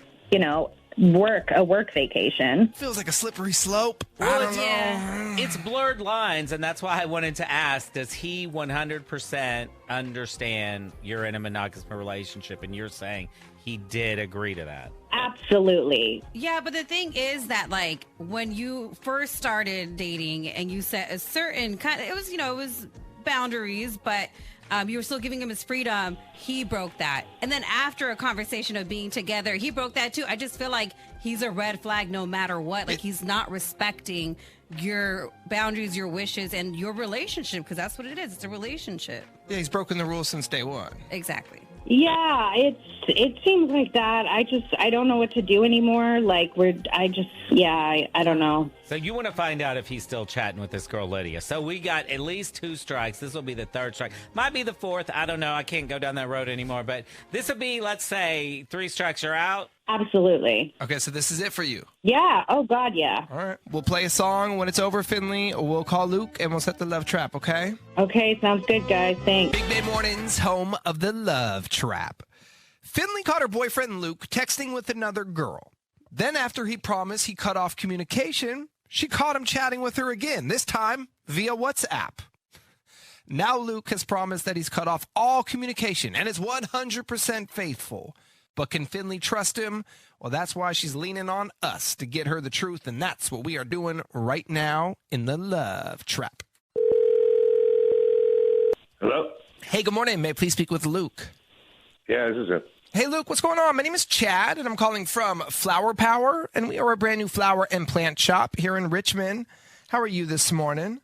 [SPEAKER 11] a work vacation.
[SPEAKER 1] Feels like a slippery slope.
[SPEAKER 3] Well,
[SPEAKER 1] I don't know.
[SPEAKER 3] It's blurred lines, and that's why I wanted to ask, does he 100% understand you're in a monogamous relationship? And you're saying he did agree to that.
[SPEAKER 11] Absolutely.
[SPEAKER 4] Yeah, but the thing is that when you first started dating and you set a certain it was boundaries, but you were still giving him his freedom. He broke that. And then after a conversation of being together, he broke that too. I just feel like he's a red flag no matter what. He's not respecting your boundaries, your wishes, and your relationship, because that's what it is. It's a relationship.
[SPEAKER 1] Yeah, he's broken the rules since day one.
[SPEAKER 4] Exactly.
[SPEAKER 11] Yeah, it seems like that. I don't know what to do anymore. Like I don't know.
[SPEAKER 3] So you want to find out if he's still chatting with this girl, Lydia. So we got at least 2 strikes. This will be the 3rd strike. Might be the 4th. I don't know. I can't go down that road anymore. But this will be, let's say, 3 strikes are out.
[SPEAKER 11] Absolutely.
[SPEAKER 1] Okay, so this is it for you.
[SPEAKER 11] Yeah. Oh, God, yeah.
[SPEAKER 1] All right. We'll play a song. When it's over, Finley, we'll call Luke and we'll set the love trap, okay?
[SPEAKER 11] Okay, sounds good, guys. Thanks.
[SPEAKER 1] Big Bay Mornings, home of the love trap. Finley caught her boyfriend Luke texting with another girl. Then after he promised he cut off communication, she caught him chatting with her again, this time via WhatsApp. Now Luke has promised that he's cut off all communication and is 100% faithful. But can Finley trust him? Well, that's why she's leaning on us to get her the truth, and that's what we are doing right now in the love trap.
[SPEAKER 12] Hello?
[SPEAKER 1] Hey, good morning. May I please speak with Luke?
[SPEAKER 12] Yeah, this is it.
[SPEAKER 1] Hey, Luke, what's going on? My name is Chad, and I'm calling from Flower Power, and we are a brand new flower and plant shop here in Richmond. How are you this morning?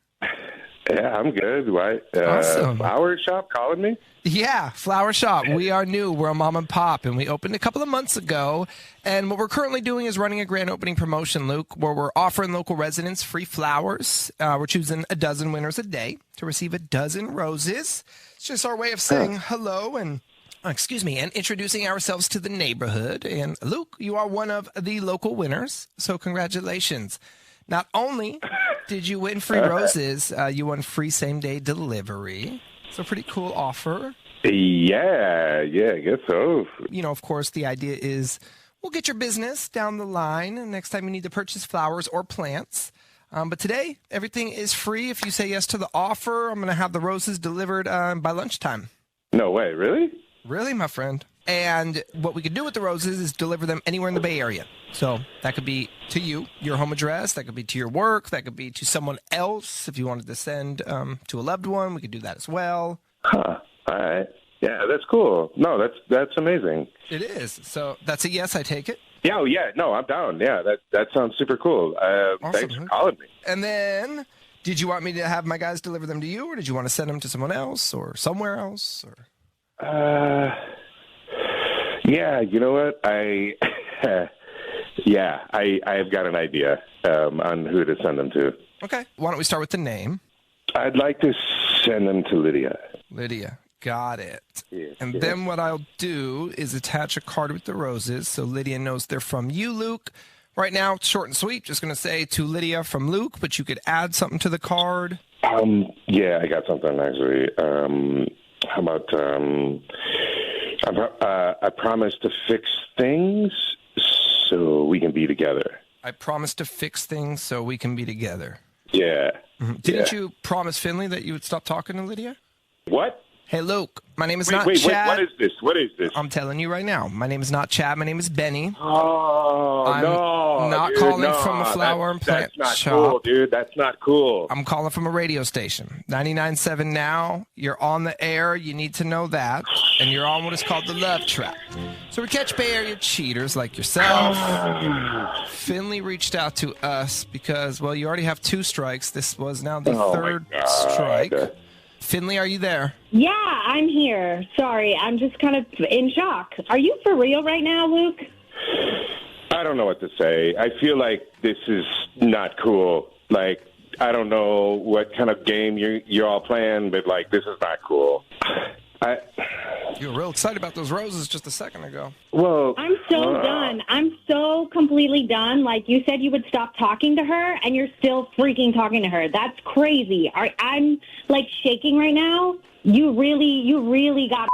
[SPEAKER 12] Yeah, I'm good. Why?
[SPEAKER 1] Awesome.
[SPEAKER 12] Flower shop calling me?
[SPEAKER 1] Yeah, flower shop. We are new. We're a mom and pop, and we opened a couple of months ago. And what we're currently doing is running a grand opening promotion, Luke, where we're offering local residents free flowers. We're choosing a dozen winners a day to receive a dozen roses. It's just our way of saying hello and and introducing ourselves to the neighborhood. And Luke, you are one of the local winners, so congratulations. Not only did you win free roses, you won free same-day delivery. It's a pretty cool offer.
[SPEAKER 12] Yeah, I guess so.
[SPEAKER 1] You know, of course, the idea is we'll get your business down the line next time you need to purchase flowers or plants. But today, everything is free. If you say yes to the offer, I'm going to have the roses delivered by lunchtime.
[SPEAKER 12] No way, really?
[SPEAKER 1] Really, my friend. And what we could do with the roses is deliver them anywhere in the Bay Area. So that could be to you, your home address. That could be to your work. That could be to someone else. If you wanted to send to a loved one, we could do that as well.
[SPEAKER 12] Huh. All right. Yeah, that's cool. No, that's amazing.
[SPEAKER 1] It is. So that's a yes, I take it.
[SPEAKER 12] Yeah, no, I'm down. Yeah, that sounds super cool.
[SPEAKER 1] Awesome.
[SPEAKER 12] Thanks for calling me.
[SPEAKER 1] And then, did you want me to have my guys deliver them to you, or did you want to send them to someone else or somewhere else? Or
[SPEAKER 12] yeah, you know what? I've got an idea on who to send them to.
[SPEAKER 1] Okay. Why don't we start with the name?
[SPEAKER 12] I'd like to send them to Lydia.
[SPEAKER 1] Lydia. Got it.
[SPEAKER 12] Yeah,
[SPEAKER 1] and then what I'll do is attach a card with the roses so Lydia knows they're from you, Luke. Right now, it's short and sweet. Just going to say to Lydia from Luke, but you could add something to the card.
[SPEAKER 12] Yeah, I got something actually. How about I promise to fix things so we can be together.
[SPEAKER 1] I promise to fix things so we can be together.
[SPEAKER 12] Yeah.
[SPEAKER 1] Mm-hmm. Didn't you promise Finley that you would stop talking to Lydia?
[SPEAKER 12] What?
[SPEAKER 1] Hey, Luke, my name is not Chad.
[SPEAKER 12] What is this? What is this?
[SPEAKER 1] I'm telling you right now. My name is not Chad. My name is Benny.
[SPEAKER 12] Oh,
[SPEAKER 1] I'm not calling from a flower and plant
[SPEAKER 12] shop. That's not cool, dude. That's not cool.
[SPEAKER 1] I'm calling from a radio station. 99.7 now. You're on the air. You need to know that. And you're on what is called the Love Trap. So we catch Bay Area cheaters like yourself. Finley reached out to us because, well, you already have 2 strikes. This was now the 3rd strike. Finley, are you there?
[SPEAKER 11] Yeah, I'm here. Sorry, I'm just kind of in shock. Are you for real right now, Luke?
[SPEAKER 12] I don't know what to say. I feel like this is not cool. Like, I don't know what kind of game you're all playing, but, like, this is not cool.
[SPEAKER 1] You were real excited about those roses just a second ago.
[SPEAKER 12] Well,
[SPEAKER 11] I'm so done. I'm so completely done. Like, you said you would stop talking to her, and you're still freaking talking to her. That's crazy. I'm, like, shaking right now. You really got...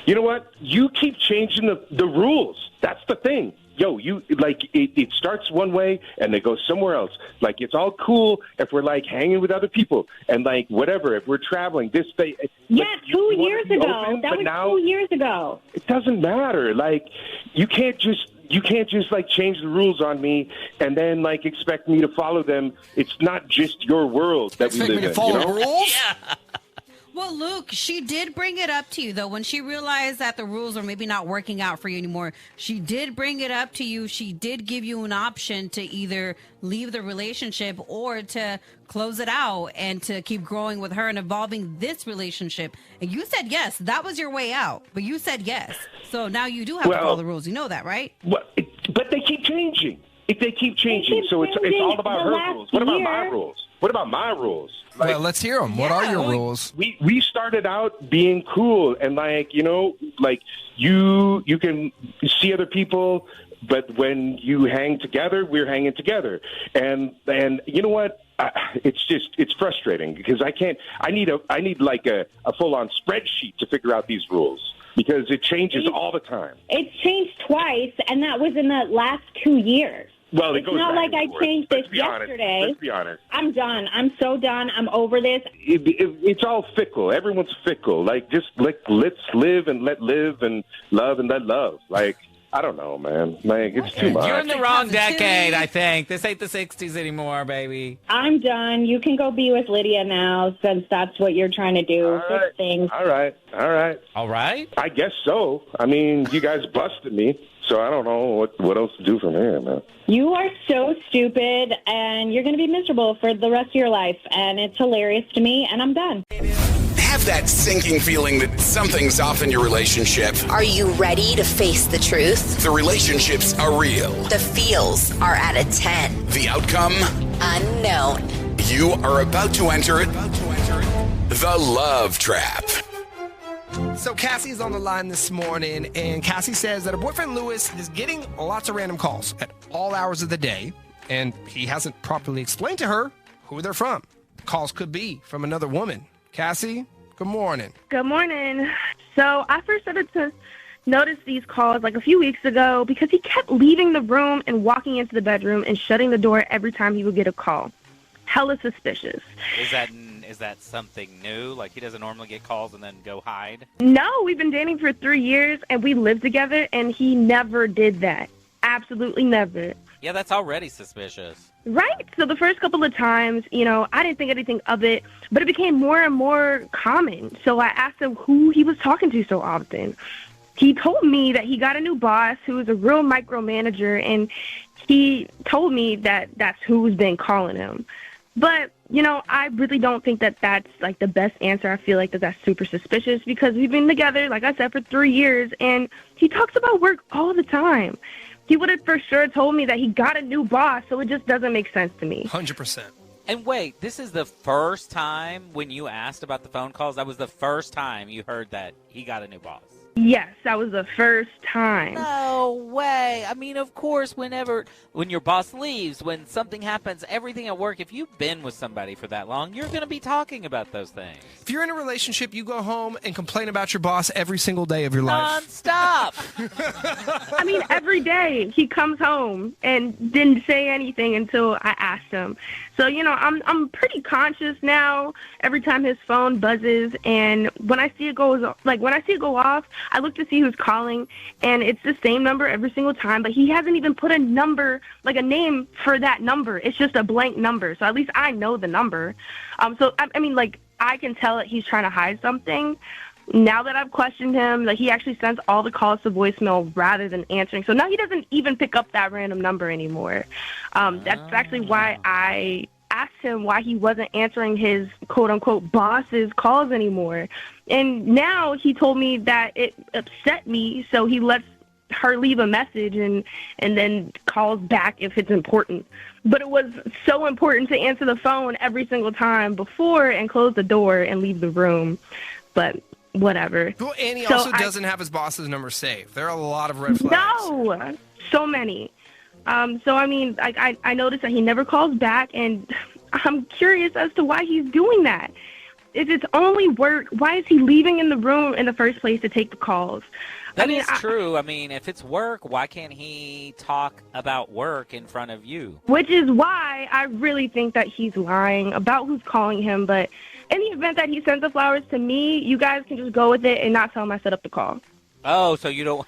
[SPEAKER 12] You know what? You keep changing the rules. That's the thing. Yo, it starts one way and they go somewhere else. Like, it's all cool if we're, like, hanging with other people and, like, whatever, if we're traveling this day.
[SPEAKER 11] Yeah, like, 2 years ago. Open, that was now, 2 years ago.
[SPEAKER 12] It doesn't matter. Like, you can't just like change the rules on me and then like expect me to follow them. It's not just your world that we live in.
[SPEAKER 1] Expect me to follow rules?
[SPEAKER 3] Yeah.
[SPEAKER 13] Well, Luke, she did bring it up to you, though. When she realized that the rules are maybe not working out for you anymore, she did bring it up to you. She did give you an option to either leave the relationship or to close it out and to keep growing with her and evolving this relationship. And you said yes. That was your way out, but you said yes. So now you do have to follow the rules. You know that, right?
[SPEAKER 12] But they keep changing. If they keep changing, so it's all about her rules. What about my rules? What about my rules? Like,
[SPEAKER 1] well, let's hear them. What are your rules?
[SPEAKER 12] We started out being cool and you can see other people, but when you hang together, we're hanging together. And you know what? It's frustrating because I need like a full on spreadsheet to figure out these rules because it changes all the time.
[SPEAKER 11] It's changed twice, and that was in the last 2 years.
[SPEAKER 12] Well,
[SPEAKER 11] it's not like I changed this yesterday.
[SPEAKER 12] Let's be honest.
[SPEAKER 11] I'm done. I'm so done. I'm over this.
[SPEAKER 12] It's all fickle. Everyone's fickle. Like, just let's live and let live and love and let love. Like, I don't know, man. Like, it's too much.
[SPEAKER 3] You're in the wrong decade, I think. This ain't the 60s anymore, baby.
[SPEAKER 11] I'm done. You can go be with Lydia now since that's what you're trying to do. Fix things.
[SPEAKER 12] All right.
[SPEAKER 3] All right?
[SPEAKER 12] I guess so. I mean, you guys busted me. So I don't know what else to do from here, man.
[SPEAKER 11] You are so stupid, and you're going to be miserable for the rest of your life, and it's hilarious to me, and I'm done.
[SPEAKER 6] Have that sinking feeling that something's off in your relationship.
[SPEAKER 7] Are you ready to face the truth?
[SPEAKER 6] The relationships are real.
[SPEAKER 7] The feels are at a 10.
[SPEAKER 6] The outcome?
[SPEAKER 7] Unknown.
[SPEAKER 6] You are about to enter the love trap.
[SPEAKER 1] So Cassie's on the line this morning, and Cassie says that her boyfriend Lewis is getting lots of random calls at all hours of the day, and he hasn't properly explained to her who they're from. The calls could be from another woman. Cassie, good morning.
[SPEAKER 2] Good morning. So I first started to notice these calls like a few weeks ago because he kept leaving the room and walking into the bedroom and shutting the door every time he would get a call. Hella suspicious.
[SPEAKER 3] Is that something new? Like, he doesn't normally get calls and then go hide?
[SPEAKER 2] No, we've been dating for 3 years, and we lived together, and he never did that. Absolutely never.
[SPEAKER 3] Yeah, that's already suspicious.
[SPEAKER 2] Right. So the first couple of times, I didn't think anything of it, but it became more and more common. So I asked him who he was talking to so often. He told me that he got a new boss who is a real micromanager, and he told me that that's who's been calling him. But, I really don't think that that's, like, the best answer. I feel like that's super suspicious because we've been together, like I said, for 3 years, and he talks about work all the time. He would have for sure told me that he got a new boss, so it just doesn't make sense to me.
[SPEAKER 1] 100%.
[SPEAKER 3] And wait, this is the first time when you asked about the phone calls? That was the first time you heard that he got a new boss?
[SPEAKER 2] Yes, that was the first time.
[SPEAKER 3] No way. I mean, of course, when your boss leaves, when something happens, everything at work, if you've been with somebody for that long, you're going to be talking about those things.
[SPEAKER 1] If you're in a relationship, you go home and complain about your boss every single day of your life.
[SPEAKER 3] Non-stop.
[SPEAKER 2] I mean, every day he comes home and didn't say anything until I asked him. So, I'm pretty conscious now every time his phone buzzes, and when I see it go off, I look to see who's calling, and it's the same number every single time, but he hasn't even put a number, like a name for that number. It's just a blank number, so at least I know the number. So, I mean, like, I can tell that he's trying to hide something. Now that I've questioned him, like, he actually sends all the calls to voicemail rather than answering. So now he doesn't even pick up that random number anymore. That's actually why I asked him why he wasn't answering his quote-unquote boss's calls anymore. And now he told me that it upset me, so he lets her leave a message and then calls back if it's important. But it was so important to answer the phone every single time before and close the door and leave the room. But whatever.
[SPEAKER 1] Well, and he also doesn't have his boss's number saved. There are a lot of red flags.
[SPEAKER 2] No! So many. So, I mean, I noticed that he never calls back, and I'm curious as to why he's doing that. If it's only work, why is he leaving in the room in the first place to take the calls?
[SPEAKER 3] That is true. I mean, if it's work, why can't he talk about work in front of you?
[SPEAKER 2] Which is why I really think that he's lying about who's calling him. But in the event that he sends the flowers to me, you guys can just go with it and not tell him I set up the call.
[SPEAKER 3] Oh, so you don't...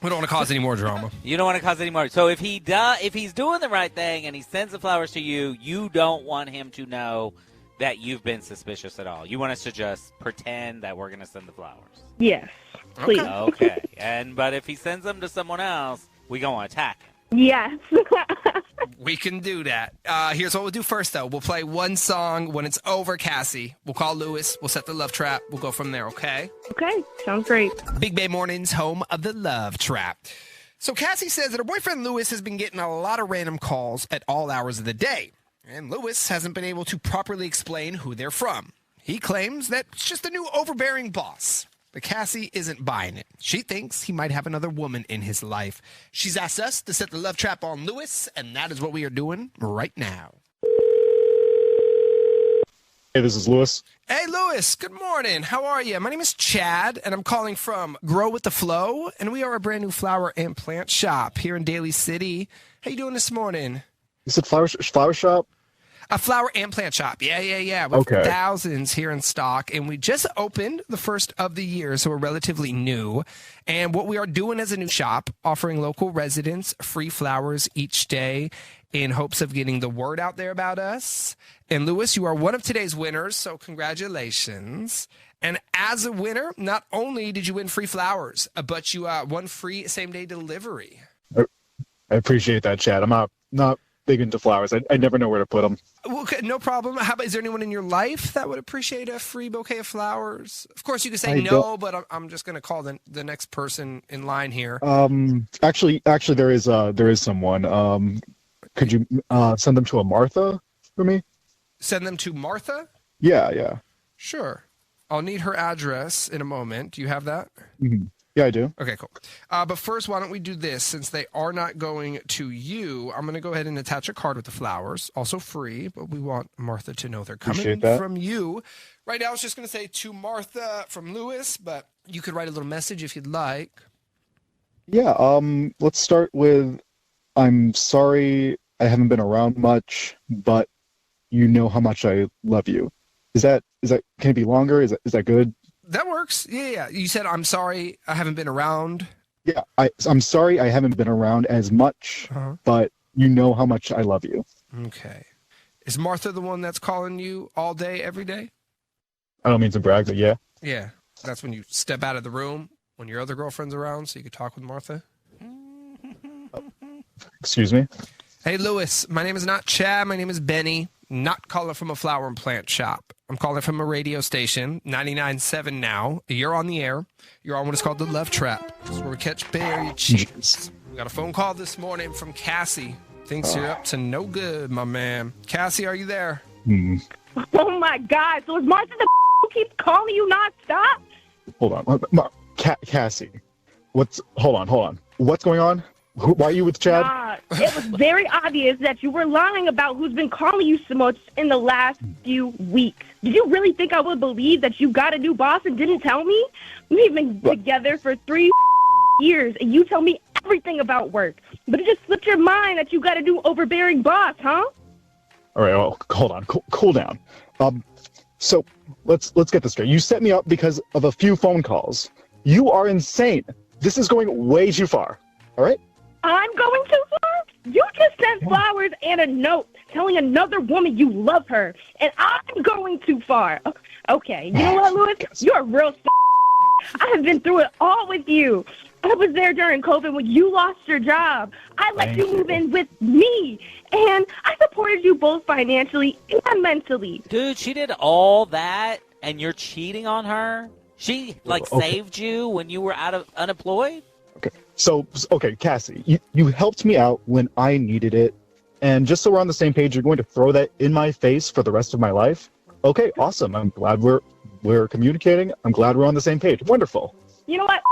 [SPEAKER 1] We don't want to cause any more drama.
[SPEAKER 3] You don't want to cause any more. So if he's doing the right thing and he sends the flowers to you, you don't want him to know that you've been suspicious at all. You want us to just pretend that we're going to send the flowers.
[SPEAKER 11] Yes, please.
[SPEAKER 3] Okay. But if he sends them to someone else, we going to attack him.
[SPEAKER 11] Yes.
[SPEAKER 1] We can do that. Here's what we'll do first, though. We'll play one song. When it's over, Cassie, we'll call Lewis. We'll set the love trap. We'll go from there, okay?
[SPEAKER 11] Okay, sounds great.
[SPEAKER 1] Big Bay Mornings, home of the love trap. So Cassie says that her boyfriend Lewis has been getting a lot of random calls at all hours of the day. And Lewis hasn't been able to properly explain who they're from. He claims that it's just a new overbearing boss. But Cassie isn't buying it. She thinks he might have another woman in his life. She's asked us to set the love trap on Lewis, and that is what we are doing right now.
[SPEAKER 14] Hey, this is Lewis.
[SPEAKER 1] Hey, Lewis. Good morning. How are you? My name is Chad, and I'm calling from Grow with the Flow, and we are a brand new flower and plant shop here in Daly City. How you doing this morning?
[SPEAKER 14] You said flower shop?
[SPEAKER 1] A flower and plant shop. Yeah. We have thousands here in stock, and we just opened the first of the year, so we're relatively new. And what we are doing as a new shop, offering local residents free flowers each day in hopes of getting the word out there about us. And Lewis, you are one of today's winners, so congratulations. And as a winner, not only did you win free flowers, but you won free same-day delivery.
[SPEAKER 14] I appreciate that, Chad. I'm not big into flowers. I never know where to put them.
[SPEAKER 1] Okay, no problem. How about, is there anyone in your life that would appreciate a free bouquet of flowers? Of course, you could say no, but I'm just going to call the next person in line here.
[SPEAKER 14] Actually, there is someone. Could you send them to a Martha for me?
[SPEAKER 1] Send them to Martha?
[SPEAKER 14] Yeah.
[SPEAKER 1] Sure. I'll need her address in a moment. Do you have that?
[SPEAKER 14] Mm-hmm. Yeah, I do.
[SPEAKER 1] Okay, cool. But first, why don't we do this? Since they are not going to you, I'm going to go ahead and attach a card with the flowers. Also free, but we want Martha to know they're coming from you. Right now, I was just going to say to Martha from Lewis, but you could write a little message if you'd like.
[SPEAKER 14] Yeah, let's start with, I'm sorry I haven't been around much, but you know how much I love you. Is that can it be longer? Is that good?
[SPEAKER 1] That works. Yeah. You said, I'm sorry I haven't been around.
[SPEAKER 14] Yeah, I'm sorry I haven't been around as much, but you know how much I love you.
[SPEAKER 1] Okay. Is Martha the one that's calling you all day, every day?
[SPEAKER 14] I don't mean to brag, but yeah.
[SPEAKER 1] Yeah. That's when you step out of the room when your other girlfriend's around so you could talk with Martha?
[SPEAKER 14] Excuse me?
[SPEAKER 1] Hey, Lewis. My name is not Chad. My name is Benny. Not calling from a flower and plant shop. I'm calling from a radio station, 99.7 now. You're on the air. You're on what is called the Love Trap. It's where we catch buried cheeks. We got a phone call this morning from Cassie. Thinks you're up to no good, my man. Cassie, are you there?
[SPEAKER 11] Oh, my God. So is Martha the who keeps calling you nonstop?
[SPEAKER 14] Hold on. Cassie. Hold on. What's going on? Why are you with Chad?
[SPEAKER 11] It was very obvious that you were lying about who's been calling you so much in the last few weeks. Did you really think I would believe that you got a new boss and didn't tell me? We've been together for 3 years, and you tell me everything about work. But it just slipped your mind that you got a new overbearing boss, huh?
[SPEAKER 14] All right, well, hold on. Cool down. So let's get this straight. You set me up because of a few phone calls. You are insane. This is going way too far. All right?
[SPEAKER 11] I'm going too far? You just sent flowers and a note telling another woman you love her, and I'm going too far. Okay, you know what, Lewis? You're a real I have been through it all with you. I was there during COVID when you lost your job. I let you move in with me, and I supported you both financially and mentally.
[SPEAKER 3] Dude, she did all that, and you're cheating on her? She, saved you when you were unemployed?
[SPEAKER 14] So, Cassie, you helped me out when I needed it, and just so we're on the same page, you're going to throw that in my face for the rest of my life? Okay, awesome. I'm glad we're communicating. I'm glad we're on the same page. Wonderful.
[SPEAKER 11] You know what,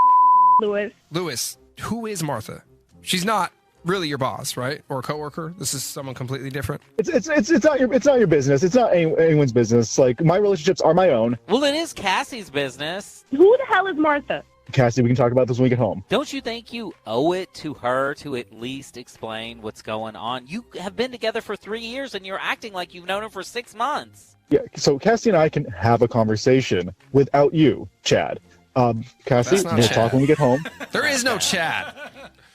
[SPEAKER 11] Lewis?
[SPEAKER 1] Lewis, who is Martha? She's not really your boss, right? Or a coworker? This is someone completely different?
[SPEAKER 14] It's not your business. It's not anyone's business. Like, my relationships are my own.
[SPEAKER 3] Well, it is Cassie's business.
[SPEAKER 11] Who the hell is Martha?
[SPEAKER 14] Cassie, we can talk about this when we get home.
[SPEAKER 3] Don't you think you owe it to her to at least explain what's going on? You have been together for 3 years, and you're acting like you've known her for 6 months.
[SPEAKER 14] Yeah, so Cassie and I can have a conversation without you, Chad. Cassie, we'll talk when we get home.
[SPEAKER 1] There is no Chad.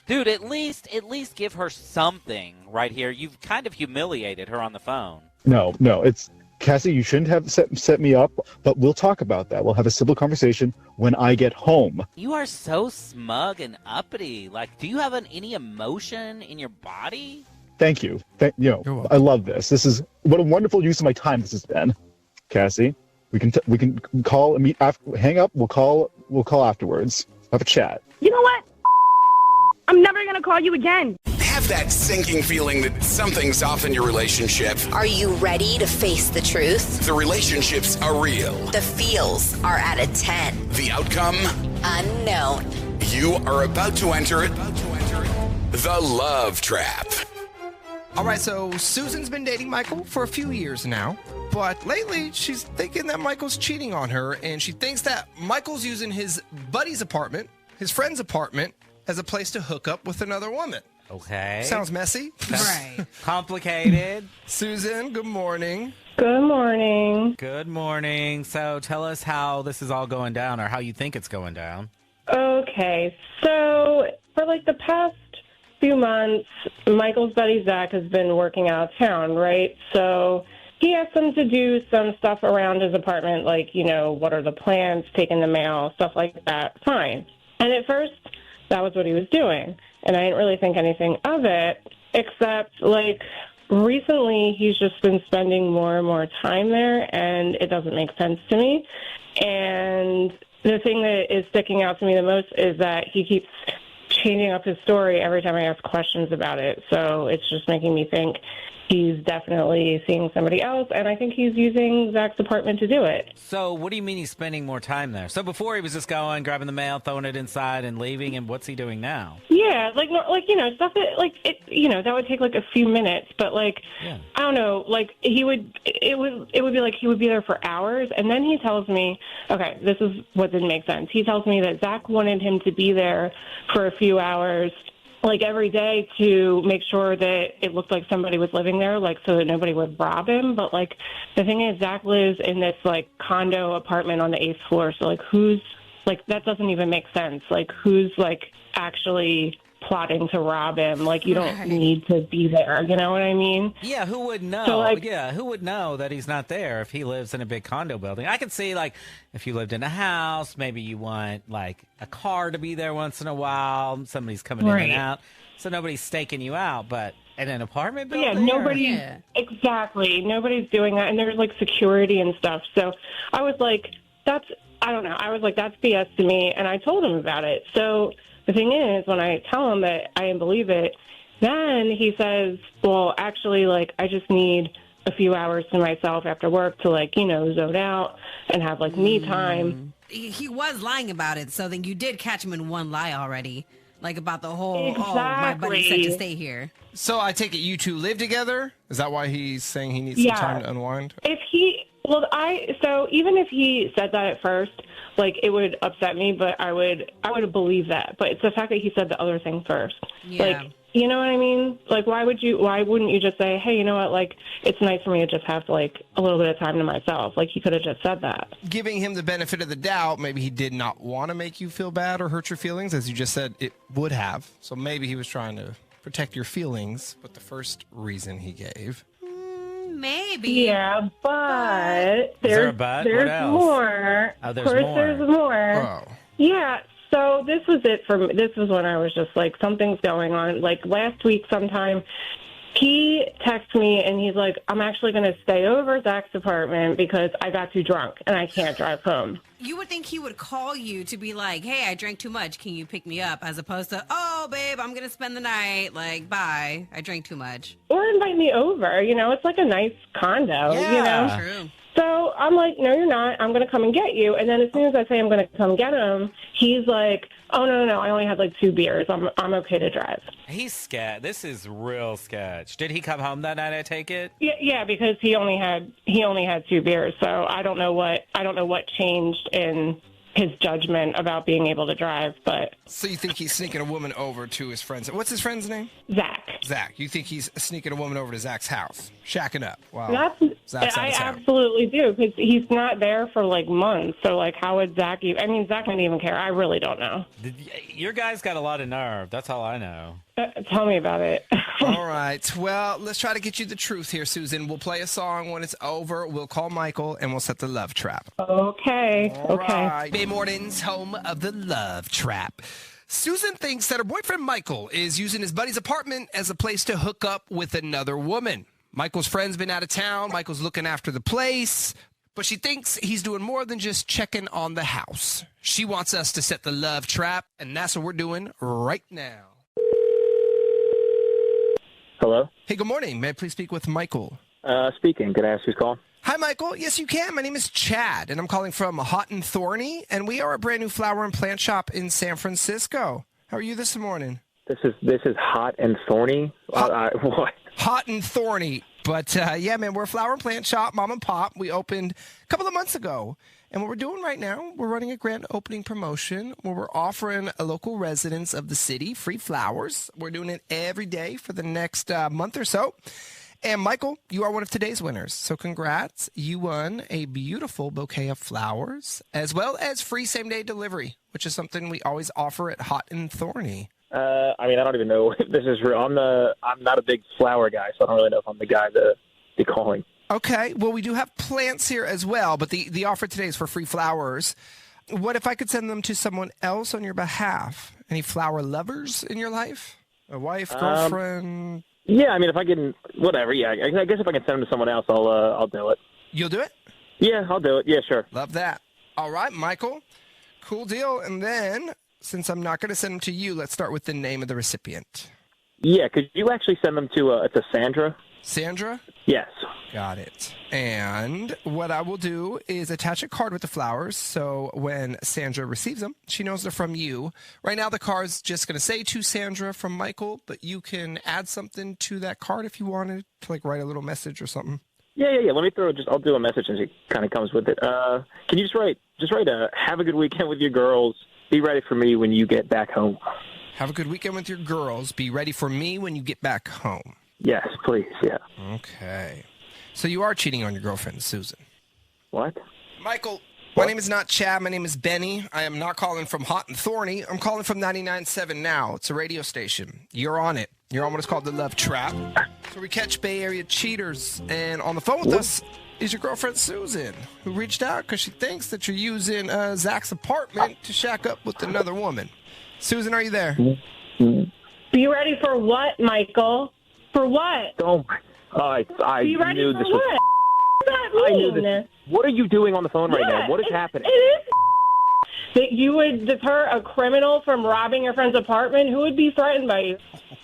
[SPEAKER 3] Dude, at least give her something right here. You've kind of humiliated her on the phone.
[SPEAKER 14] No, Cassie, you shouldn't have set me up, but we'll talk about that. We'll have a civil conversation when I get home.
[SPEAKER 3] You are so smug and uppity. Like, do you have any emotion in your body?
[SPEAKER 14] Thank you. I love this. This is what a wonderful use of my time this has been. Cassie, we can call and meet after. Hang up. We'll call afterwards. Have a chat.
[SPEAKER 2] You know what? I'm never going to call you again.
[SPEAKER 6] Have that sinking feeling that something's off in your relationship.
[SPEAKER 7] Are you ready to face the truth?
[SPEAKER 6] The relationships are real.
[SPEAKER 7] The feels are at a 10.
[SPEAKER 6] The outcome?
[SPEAKER 7] Unknown.
[SPEAKER 6] You are about to enter it. The Love Trap.
[SPEAKER 1] All right, so Susan's been dating Michael for a few years now, but lately she's thinking that Michael's cheating on her, and she thinks that Michael's using his buddy's apartment, his friend's apartment, as a place to hook up with another woman.
[SPEAKER 3] Okay.
[SPEAKER 1] Sounds messy.
[SPEAKER 3] Right. Complicated.
[SPEAKER 1] Susan, good morning.
[SPEAKER 15] Good morning.
[SPEAKER 3] Good morning. So tell us how this is all going down, or how you think it's going down.
[SPEAKER 15] Okay, so for like the past few months, Michael's buddy Zach has been working out of town, right? So he asked him to do some stuff around his apartment, like, what are the plans, taking the mail, stuff like that. Fine. And at first, that was what he was doing. And I didn't really think anything of it, except, like, recently he's just been spending more and more time there, and it doesn't make sense to me. And the thing that is sticking out to me the most is that he keeps changing up his story every time I ask questions about it. So it's just making me think he's definitely seeing somebody else, and I think he's using Zach's apartment to do it.
[SPEAKER 3] So what do you mean he's spending more time there? So before he was just going, grabbing the mail, throwing it inside, and leaving, and what's he doing now?
[SPEAKER 15] Yeah, stuff that, that would take, like, a few minutes, but, like, yeah. I don't know, like, it would be like he would be there for hours, and then he tells me, okay, this is what didn't make sense. He tells me that Zach wanted him to be there for a few hours, like, every day to make sure that it looked like somebody was living there, like, so that nobody would rob him. But, like, the thing is, Zach lives in this, like, condo apartment on the 8th floor. So, like, that doesn't even make sense. Like, who's, like, actually plotting to rob him? Like, you don't need to be there. You know what I mean?
[SPEAKER 3] Yeah, who would know?
[SPEAKER 15] So, like,
[SPEAKER 3] who would know that he's not there if he lives in a big condo building? I could see, like, if you lived in a house, maybe you want, like, a car to be there once in a while. Somebody's coming in and out. So nobody's staking you out. But in an apartment building?
[SPEAKER 15] Yeah, exactly. Nobody's doing that. And there's, like, security and stuff. So I was like, that's BS to me. And I told him about it. So the thing is, when I tell him that I didn't believe it, then he says, well, actually, like, I just need a few hours to myself after work to, like, zone out and have, like, me time.
[SPEAKER 13] He was lying about it, so then you did catch him in one lie already, like about the whole,
[SPEAKER 15] exactly.
[SPEAKER 13] My buddy said to stay here.
[SPEAKER 1] So I take it you two live together? Is that why he's saying he needs some time to unwind?
[SPEAKER 15] So even if he said that at first, like, it would upset me, but I would believe that. But it's the fact that he said the other thing first.
[SPEAKER 13] Yeah.
[SPEAKER 15] Like, you know what I mean? Like, why wouldn't you just say, hey, you know what? Like, it's nice for me to just have, like, a little bit of time to myself. Like, he could have just said that.
[SPEAKER 1] Giving him the benefit of the doubt, maybe he did not want to make you feel bad or hurt your feelings, as you just said it would have. So maybe he was trying to protect your feelings, but the first reason he gave.
[SPEAKER 13] Maybe.
[SPEAKER 15] Yeah, but
[SPEAKER 3] there's
[SPEAKER 15] more.
[SPEAKER 3] Oh, there's
[SPEAKER 15] of course,
[SPEAKER 3] more.
[SPEAKER 15] there's more.
[SPEAKER 1] Oh.
[SPEAKER 15] Yeah. So this was it for me. This was when I was just like, something's going on. Like last week sometime, he texted me and he's like, I'm actually going to stay over at Zach's apartment because I got too drunk and I can't drive home.
[SPEAKER 13] You would think he would call you to be like, hey, I drank too much. Can you pick me up? As opposed to, oh, babe, I'm going to spend the night. Like, bye. I drank too much.
[SPEAKER 15] Or invite me over. It's like a nice condo,
[SPEAKER 13] True.
[SPEAKER 15] So I'm like, no, you're not. I'm going to come and get you. And then as soon as I say I'm going to come get him, he's like, oh, no. I only had like 2 beers. I'm okay to drive.
[SPEAKER 3] He's sketch. This is real sketch. Did he come home that night, I take it?
[SPEAKER 15] Yeah, because he only had 2 beers. So I don't know what changed in his judgment about being able to drive. But
[SPEAKER 1] so you think he's sneaking a woman over to his friend's? What's his friend's name?
[SPEAKER 15] Zach.
[SPEAKER 1] Zach. You think he's sneaking a woman over to Zach's house, shacking up? Wow. Zach's out
[SPEAKER 15] I
[SPEAKER 1] of town.
[SPEAKER 15] absolutely do, because he's not there for like months. So like, how would Zach even? I mean, Zach didn't even care. I really don't know.
[SPEAKER 16] Your guy's got a lot of nerve. That's all I know.
[SPEAKER 15] Tell me about it.
[SPEAKER 1] All right. Well, let's try to get you the truth here, Susan. We'll play a song. When it's over, we'll call Michael and we'll set the love trap.
[SPEAKER 15] Okay.
[SPEAKER 1] All
[SPEAKER 15] Okay.
[SPEAKER 1] right. Bay Mornings, home of the love trap. Susan thinks that her boyfriend Michael is using his buddy's apartment as a place to hook up with another woman. Michael's friend's been out of town. Michael's looking after the place. But she thinks he's doing more than just checking on the house. She wants us to set the love trap, and that's what we're doing right now.
[SPEAKER 17] Hello?
[SPEAKER 1] Hey, good morning. May I please speak with Michael?
[SPEAKER 17] Speaking. Could I ask who's calling?
[SPEAKER 1] Hi, Michael. Yes, you can. My name is Chad, and I'm calling from Hot and Thorny, and we are a brand new flower and plant shop in San Francisco. How are you this morning?
[SPEAKER 17] This is Hot and Thorny? What?
[SPEAKER 1] Hot and Thorny. But, yeah, man, we're a flower and plant shop, mom and pop. We opened a couple of months ago. And what we're doing right now, we're running a grand opening promotion where we're offering a local residents of the city free flowers. We're doing it every day for the next month or so. And, Michael, you are one of today's winners. So congrats. You won a beautiful bouquet of flowers as well as free same-day delivery, which is something we always offer at Hot and Thorny.
[SPEAKER 17] I mean, I don't even know if this is real. I'm not a big flower guy, so I don't really know if I'm the guy to be calling.
[SPEAKER 1] Okay. Well, we do have plants here as well, but the offer today is for free flowers. What if I could send them to someone else on your behalf? Any flower lovers in your life? A wife, girlfriend?
[SPEAKER 17] Yeah, I mean, if I can, whatever. Yeah, I guess if I can send them to someone else, I'll do it.
[SPEAKER 1] You'll do it?
[SPEAKER 17] Yeah, I'll do it. Yeah, sure.
[SPEAKER 1] Love that. All right, Michael. Cool deal. And then, since I'm not going to send them to you, let's start with the name of the recipient.
[SPEAKER 17] Yeah, could you actually send them to Sandra?
[SPEAKER 1] Sandra?
[SPEAKER 17] Yes.
[SPEAKER 1] Got it. And what I will do is attach a card with the flowers, so when Sandra receives them, she knows they're from you. Right now, the card's just going to say to Sandra from Michael, but you can add something to that card if you wanted to, like write a little message or something.
[SPEAKER 17] Yeah. Let me I'll do a message and it kind of comes with it. Can you just write have a good weekend with your girls. Be ready for me when you get back home.
[SPEAKER 1] Have a good weekend with your girls. Be ready for me when you get back home.
[SPEAKER 17] Yes, please. Yeah.
[SPEAKER 1] Okay. So you are cheating on your girlfriend, Susan.
[SPEAKER 17] What?
[SPEAKER 1] Michael, my name is not Chad. My name is Benny. I am not calling from Hot and Thorny. I'm calling from 99.7 Now. It's a radio station. You're on it. You're on what is called the Love Trap. So we catch Bay Area cheaters. And on the phone with us is your girlfriend, Susan, who reached out because she thinks that you're using Zach's apartment to shack up with another woman. Susan, are you there?
[SPEAKER 15] Be ready for what, Michael? For what?
[SPEAKER 17] Oh my! I
[SPEAKER 15] Be ready
[SPEAKER 17] knew
[SPEAKER 15] for
[SPEAKER 17] this
[SPEAKER 15] what?
[SPEAKER 17] was.
[SPEAKER 15] What does that
[SPEAKER 17] I knew
[SPEAKER 15] mean?
[SPEAKER 17] this. What are you doing on the phone right now? What is happening?
[SPEAKER 15] It is that you would deter a criminal from robbing your friend's apartment. Who would be threatened by you?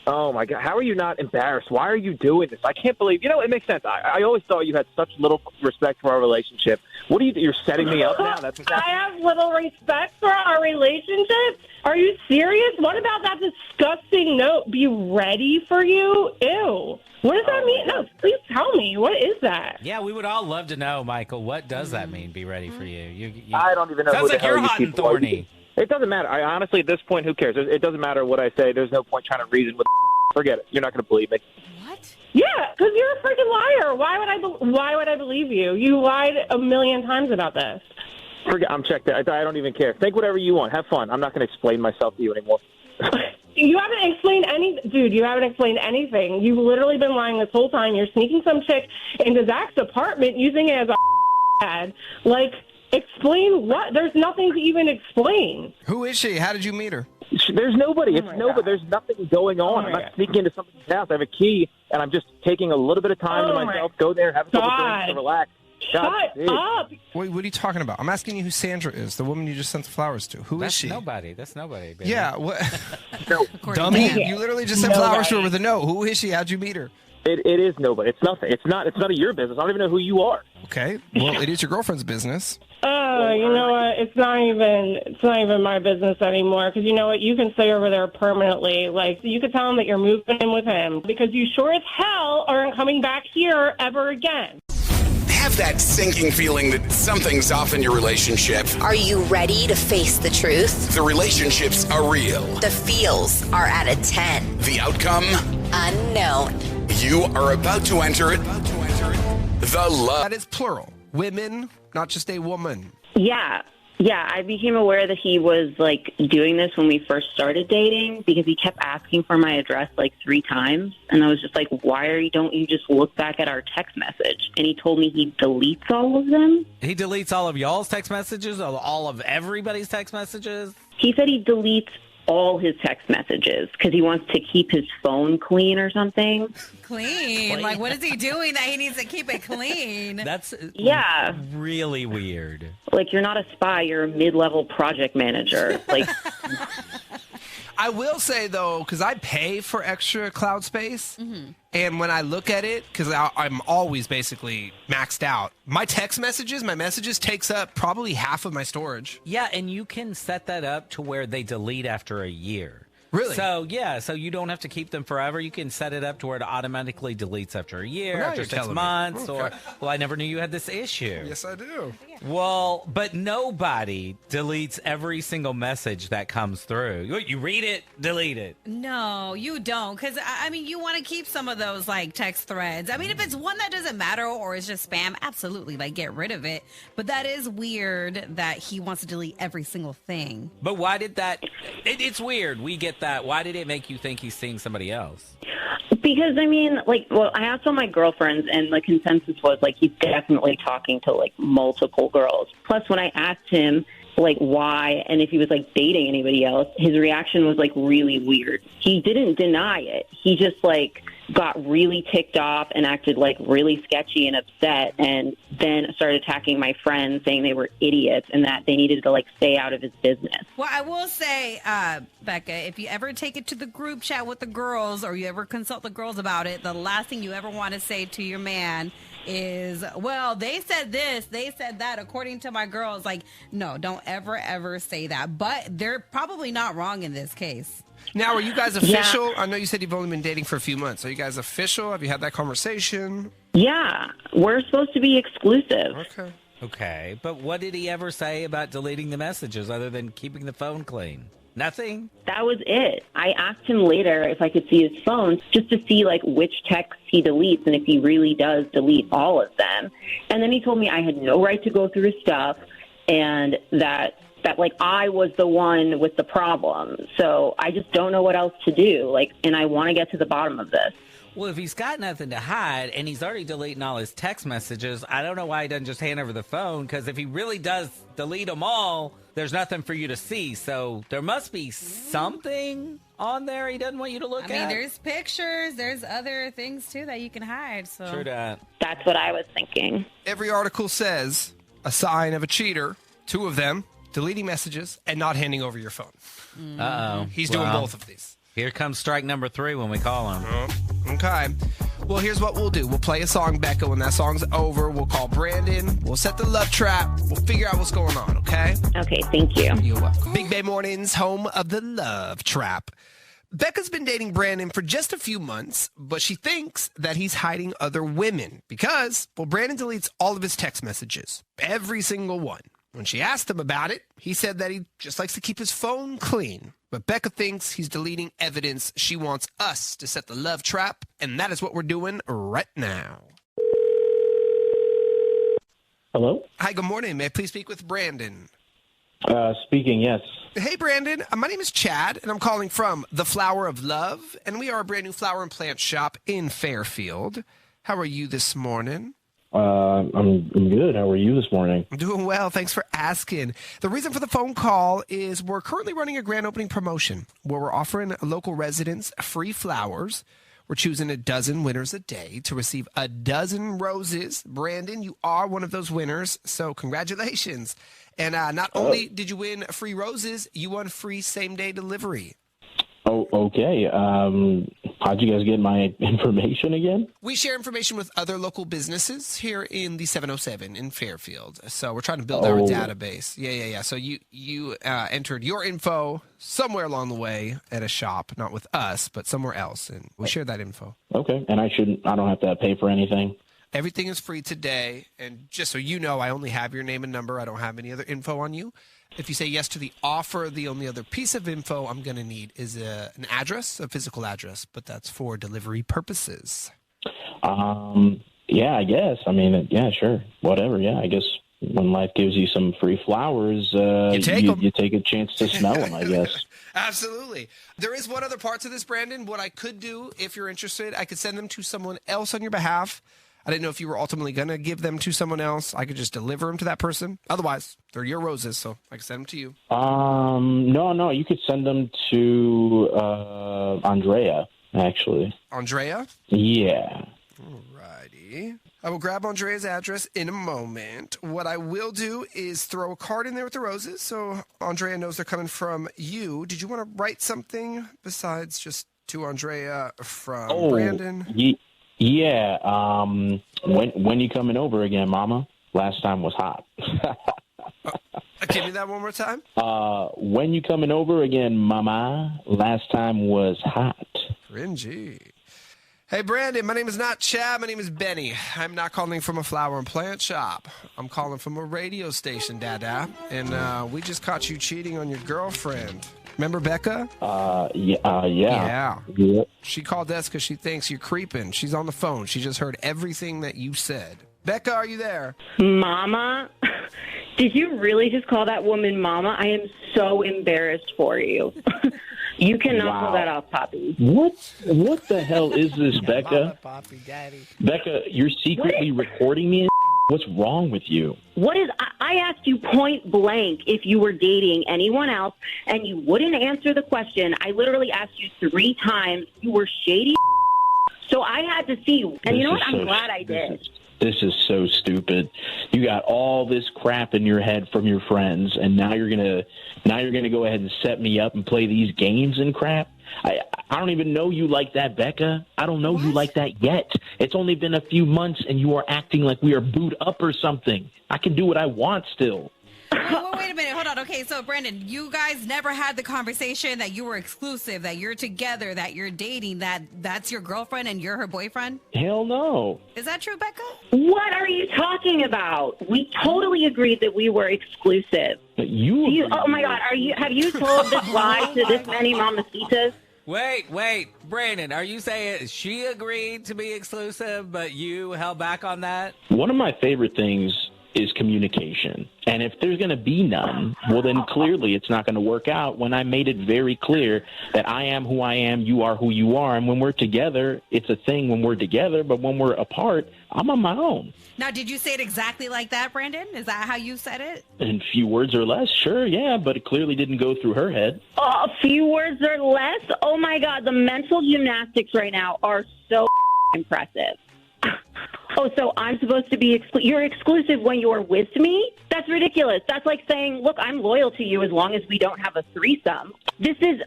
[SPEAKER 17] Oh my God! How are you not embarrassed? Why are you doing this? I can't believe. It makes sense. I always thought you had such little respect for our relationship. What are you? You're setting me up now.
[SPEAKER 15] I have little respect for our relationship. Are you serious? What about that disgusting note? Be ready for you? Ew. What does that mean? No, please tell me. What is that?
[SPEAKER 16] Yeah, we would all love to know, Michael. What does that mean? Be ready for you.
[SPEAKER 17] I don't even know.
[SPEAKER 16] Sounds
[SPEAKER 17] who the
[SPEAKER 16] like
[SPEAKER 17] hell
[SPEAKER 16] you're
[SPEAKER 17] you
[SPEAKER 16] hot and
[SPEAKER 17] people are.
[SPEAKER 16] thorny.
[SPEAKER 17] It doesn't matter. I honestly, at this point, who cares? It doesn't matter what I say. There's no point trying to reason with. Forget it. You're not going to believe me.
[SPEAKER 15] Yeah, because you're a freaking liar. Why would I believe you? You lied a million times about this.
[SPEAKER 17] Forget. I'm checked out. I don't even care. Think whatever you want. Have fun. I'm not going to explain myself to you anymore.
[SPEAKER 15] You haven't explained you haven't explained anything. You've literally been lying this whole time. You're sneaking some chick into Zach's apartment using it as a ad. Like, explain what? There's nothing to even explain.
[SPEAKER 1] Who is she? How did you meet her?
[SPEAKER 17] There's nobody. It's nobody. There's nothing going on. I'm not sneaking into somebody's house. I have a key, and I'm just taking a little bit of time to myself. Go there, have a couple drinks, and relax.
[SPEAKER 15] Shut up.
[SPEAKER 1] Wait, what are you talking about? I'm asking you who Sandra is, the woman you just sent the flowers to. Who is she?
[SPEAKER 16] That's nobody. Baby.
[SPEAKER 1] Yeah, what? Dummy, you literally just sent flowers to her with a note. Who is she? How'd you meet her?
[SPEAKER 17] It is nobody. It's nothing. It's none of your business. I don't even know who you are.
[SPEAKER 1] Okay. Well, it is your girlfriend's business.
[SPEAKER 15] You know what? It's not even my business anymore. Because you know what? You can stay over there permanently. Like, you could tell him that you're moving in with him. Because you sure as hell aren't coming back here ever again.
[SPEAKER 6] Have that sinking feeling that something's off in your relationship.
[SPEAKER 7] Are you ready to face the truth?
[SPEAKER 6] The relationships are real.
[SPEAKER 7] The feels are at a 10.
[SPEAKER 6] The outcome?
[SPEAKER 7] Unknown.
[SPEAKER 6] You are about to enter it the love.
[SPEAKER 1] That is plural. Women, not just a woman.
[SPEAKER 18] Yeah. Yeah, I became aware that he was, like, doing this when we first started dating because he kept asking for my address, like, 3 times. And I was just like, don't you just look back at our text message? And he told me he deletes all of them.
[SPEAKER 16] He deletes all of y'all's text messages, all of everybody's text messages?
[SPEAKER 18] He said he deletes all his text messages because he wants to keep his phone clean or something.
[SPEAKER 13] Clean? Like, what is he doing that he needs to keep it clean?
[SPEAKER 16] That's
[SPEAKER 18] Yeah.
[SPEAKER 16] really weird.
[SPEAKER 18] Like, you're not a spy, you're a mid-level project manager. Like,
[SPEAKER 1] I will say, though, because I pay for extra cloud space, and when I look at it, because I'm always basically maxed out, my messages takes up probably half of my storage.
[SPEAKER 16] Yeah, and you can set that up to where they delete after a year.
[SPEAKER 1] Really?
[SPEAKER 16] So, yeah, so you don't have to keep them forever. You can set it up to where it automatically deletes after a year,
[SPEAKER 1] Well, now
[SPEAKER 16] after
[SPEAKER 1] you're
[SPEAKER 16] 6
[SPEAKER 1] telling me.
[SPEAKER 16] months, or,
[SPEAKER 1] Okay.
[SPEAKER 16] well, I never knew you had this issue.
[SPEAKER 1] Yes, I do.
[SPEAKER 16] Well, but nobody deletes every single message that comes through. You read it, delete it.
[SPEAKER 13] No, you don't. Because, I mean, you want to keep some of those, like, text threads. I mean, if it's one that doesn't matter or it's just spam, absolutely, like, get rid of it. But that is weird that he wants to delete every single thing.
[SPEAKER 16] But why did that? It's weird. We get that. Why did it make you think he's seeing somebody else?
[SPEAKER 18] because, I mean, like, well, I asked all my girlfriends, and the consensus was, like, he's definitely talking to, like, multiple girls. Plus, when I asked him, like, why and if he was, like, dating anybody else, his reaction was, like, really weird. He didn't deny it. He just, like, got really ticked off and acted, like, really sketchy and upset, and then started attacking my friends, saying they were idiots and that they needed to, like, stay out of his business.
[SPEAKER 13] Well, I will say, Becca, if you ever take it to the group chat with the girls or you ever consult the girls about it, the last thing you ever want to say to your man is, well, they said this, they said that, according to my girls. Like, no, don't ever say that. But they're probably not wrong in this case.
[SPEAKER 1] Now, are you guys official? Yeah. I know you said you've only been dating for a few months. Are you guys official? Have you had that conversation?
[SPEAKER 18] Yeah, we're supposed to be exclusive.
[SPEAKER 16] Okay, but what did he ever say about deleting the messages other than keeping the phone clean? Nothing?
[SPEAKER 18] That was it. I asked him later if I could see his phone just to see, like, which texts he deletes and if he really does delete all of them. And then he told me I had no right to go through his stuff and that like, I was the one with the problem. So I just don't know what else to do. Like, and I want to get to the bottom of this.
[SPEAKER 16] Well, if he's got nothing to hide and he's already deleting all his text messages, I don't know why he doesn't just hand over the phone, because if he really does delete them all, there's nothing for you to see. So there must be something on there he doesn't want you to look at.
[SPEAKER 13] I mean, there's pictures. There's other things, too, that you can hide. So
[SPEAKER 16] True that.
[SPEAKER 18] That's what I was thinking.
[SPEAKER 1] Every article says a sign of a cheater, 2 of them, deleting messages and not handing over your phone.
[SPEAKER 16] Uh-oh.
[SPEAKER 1] He's doing both of these.
[SPEAKER 16] Here comes strike number 3 when we call him.
[SPEAKER 1] Okay. Well, here's what we'll do. We'll play a song, Becca. When that song's over, we'll call Brandon. We'll set the love trap. We'll figure out what's going on, okay?
[SPEAKER 18] Okay, thank you.
[SPEAKER 1] You're welcome. Big Bay Mornings, home of the love trap. Becca's been dating Brandon for just a few months, but she thinks that he's hiding other women because, well, Brandon deletes all of his text messages. Every single one. When she asked him about it, he said that he just likes to keep his phone clean. But Becca thinks he's deleting evidence. She wants us to set the love trap, and that is what we're doing right now.
[SPEAKER 19] Hello?
[SPEAKER 1] Hi, good morning. May I please speak with Brandon?
[SPEAKER 19] Speaking, yes.
[SPEAKER 1] Hey, Brandon. My name is Chad, and I'm calling from The Flower of Love, and we are a brand new flower and plant shop in Fairfield. How are you this morning?
[SPEAKER 19] I'm good. How are you this morning?
[SPEAKER 1] I'm doing well. Thanks for asking. The reason for the phone call is we're currently running a grand opening promotion where we're offering local residents free flowers. We're choosing a dozen winners a day to receive a dozen roses. Brandon, you are one of those winners, so congratulations. And not only did you win free roses, you won free same-day delivery.
[SPEAKER 19] Oh, okay. How'd you guys get my information again?
[SPEAKER 1] We share information with other local businesses here in the 707 in Fairfield. So we're trying to build our database. Yeah. So you entered your info somewhere along the way at a shop, not with us, but somewhere else, and we share that info.
[SPEAKER 19] Okay. And I don't have to pay for anything?
[SPEAKER 1] Everything is free today. And just so you know, I only have your name and number. I don't have any other info on you. If you say yes to the offer, the only other piece of info I'm going to need is an address, a physical address, but that's for delivery purposes.
[SPEAKER 19] Yeah, I guess. I mean, yeah, sure. Whatever. Yeah, I guess when life gives you some free flowers, you take a chance to smell them, I guess.
[SPEAKER 1] Absolutely. There is one other part to this, Brandon. What I could do, if you're interested, I could send them to someone else on your behalf. I didn't know if you were ultimately going to give them to someone else. I could just deliver them to that person. Otherwise, they're your roses, so I can send them to you.
[SPEAKER 19] No, you could send them to Andrea, actually.
[SPEAKER 1] Andrea?
[SPEAKER 19] Yeah.
[SPEAKER 1] Alrighty. I will grab Andrea's address in a moment. What I will do is throw a card in there with the roses so Andrea knows they're coming from you. Did you want to write something besides just to Andrea from Brandon?
[SPEAKER 19] Yeah. When you coming over again, Mama? Last time was hot.
[SPEAKER 1] Give me that one more time.
[SPEAKER 19] When you coming over again, Mama? Last time was hot.
[SPEAKER 1] Cringy. Hey, Brandon, my name is not Chad. My name is Benny. I'm not calling from a flower and plant shop. I'm calling from a radio station, Dada. And we just caught you cheating on your girlfriend. Remember Becca?
[SPEAKER 19] Yeah.
[SPEAKER 1] She called us because she thinks you're creeping. She's on the phone. She just heard everything that you said. Becca, are you there?
[SPEAKER 18] Mama? Did you really just call that woman Mama? I am so embarrassed for you. You cannot pull that off, Poppy.
[SPEAKER 19] What the hell is this, Becca?
[SPEAKER 16] Mama, Poppy, Daddy.
[SPEAKER 19] Becca, you're secretly recording me? What's wrong with you?
[SPEAKER 18] I asked you point blank if you were dating anyone else, and you wouldn't answer the question. I literally asked you 3 times. You were shady. So I had to see you. And you know what? I'm glad I did.
[SPEAKER 19] This is so stupid. You got all this crap in your head from your friends, and now you're gonna go ahead and set me up and play these games and crap. I don't even know you like that, Becca. I don't know you like that yet. It's only been a few months, and you are acting like we are booed up or something. I can do what I want still.
[SPEAKER 13] Wait a minute. Hold on. Okay, so Brandon, you guys never had the conversation that you were exclusive, that you're together, that you're dating, that's your girlfriend and you're her boyfriend?
[SPEAKER 19] Hell no.
[SPEAKER 13] Is that true, Becca?
[SPEAKER 18] What are you talking about? We totally agreed that we were exclusive. Oh my God! Have you told this lie to this many mamacitas?
[SPEAKER 16] Wait, Brandon, are you saying she agreed to be exclusive, but you held back on that?
[SPEAKER 19] One of my favorite things is communication. And if there's going to be none, well, then clearly it's not going to work out when I made it very clear that I am who I am, you are who you are. And when we're together, it's a thing when we're together. But when we're apart, I'm on my own.
[SPEAKER 13] Now, did you say it exactly like that, Brandon? Is that how you said it?
[SPEAKER 19] In few words or less, sure, yeah. But it clearly didn't go through her head.
[SPEAKER 18] A few words or less? Oh, my God. The mental gymnastics right now are so impressive. Oh, so I'm supposed to be you're exclusive when you're with me? That's ridiculous. That's like saying, look, I'm loyal to you as long as we don't have a threesome. This is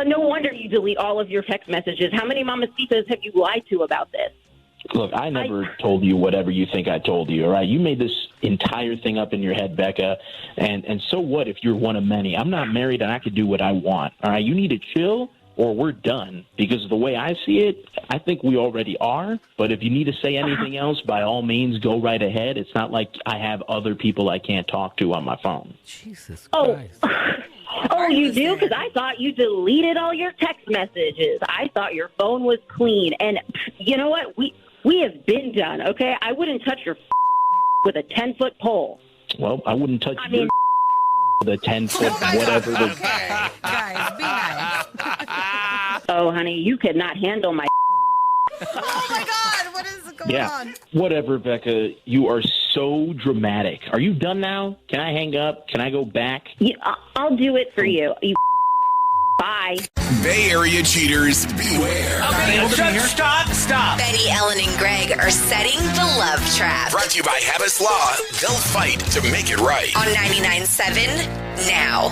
[SPEAKER 18] no wonder you delete all of your text messages. How many mamacitas have you lied to about this?
[SPEAKER 19] Look, I never told you whatever you think I told you, all right? You made this entire thing up in your head, Becca, and so what if you're one of many? I'm not married and I can do what I want, all right? You need to chill or we're done, because the way I see it, I think we already are. But if you need to say anything else, by all means, go right ahead. It's not like I have other people I can't talk to on my phone.
[SPEAKER 16] Jesus
[SPEAKER 18] Christ. Oh, you do? Because I thought you deleted all your text messages. I thought your phone was clean. And you know what? We have been done, okay? I wouldn't touch your with a 10-foot pole.
[SPEAKER 19] Well, I wouldn't touch your with a 10-foot whatever.
[SPEAKER 13] Okay, guys, be nice.
[SPEAKER 18] Oh, honey, you could not handle my
[SPEAKER 13] Oh, my God, what is going on?
[SPEAKER 19] Whatever, Becca. You are so dramatic. Are you done now? Can I hang up? Can I go back?
[SPEAKER 18] I'll do it for you. Bye.
[SPEAKER 6] Bay Area cheaters, beware.
[SPEAKER 7] Okay, stop. Betty, Ellen, and Greg are setting the love trap.
[SPEAKER 6] Brought to you by Habas Law. They'll fight to make it right.
[SPEAKER 7] On 99.7 now.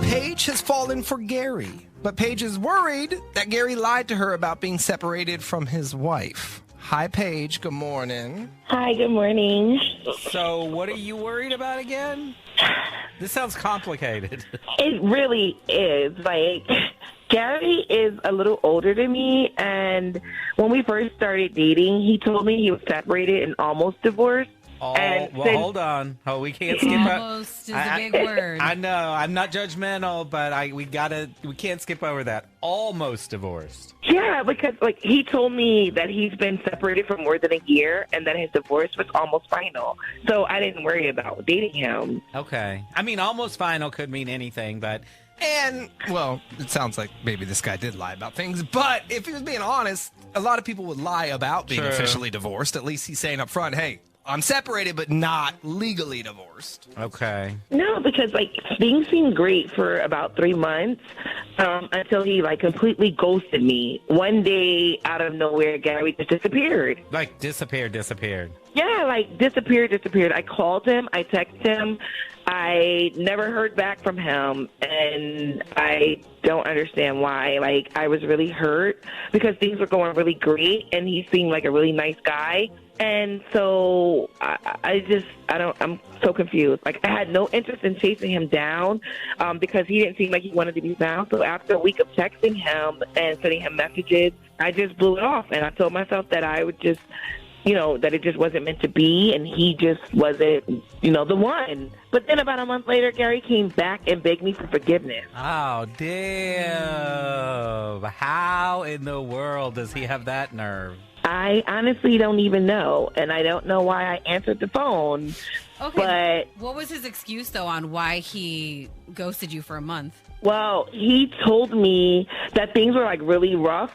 [SPEAKER 1] Paige has fallen for Gary, but Paige is worried that Gary lied to her about being separated from his wife. Hi, Paige. Good morning.
[SPEAKER 8] Hi, good morning.
[SPEAKER 16] So what are you worried about again? This sounds complicated.
[SPEAKER 8] It really is. Like, Gary is a little older than me, and when we first started dating, he told me he was separated and almost divorced.
[SPEAKER 16] Hold on. Oh, we can't skip
[SPEAKER 13] Almost is a big word.
[SPEAKER 16] I know. I'm not judgmental, but we can't skip over that. Almost divorced.
[SPEAKER 20] Yeah, because he told me that he's been separated for more than a year and that his divorce was almost final. So I didn't worry about dating him.
[SPEAKER 16] Okay. I mean, almost final could mean anything, but...
[SPEAKER 1] And, well, it sounds like maybe this guy did lie about things, but if he was being honest, a lot of people would lie about being officially divorced. At least he's saying up front, hey, I'm separated, but not legally divorced.
[SPEAKER 16] Okay.
[SPEAKER 20] No, because things seemed great for about 3 months until he completely ghosted me. One day, out of nowhere, Gary just disappeared.
[SPEAKER 16] Disappeared.
[SPEAKER 20] Yeah, disappeared. I called him. I texted him. I never heard back from him, and I don't understand why. I was really hurt because things were going really great, and he seemed like a really nice guy. And so I'm so confused. I had no interest in chasing him down because he didn't seem like he wanted to be found. So after a week of texting him and sending him messages, I just blew it off. And I told myself that I would just, that it just wasn't meant to be. And he just wasn't, the one. But then about a month later, Gary came back and begged me for forgiveness.
[SPEAKER 16] Oh, damn. How in the world does he have that nerve?
[SPEAKER 20] I honestly don't even know, and I don't know why I answered the phone.
[SPEAKER 13] Okay, but what was his excuse, though, on why he ghosted you for a month?
[SPEAKER 20] Well, he told me that things were really rough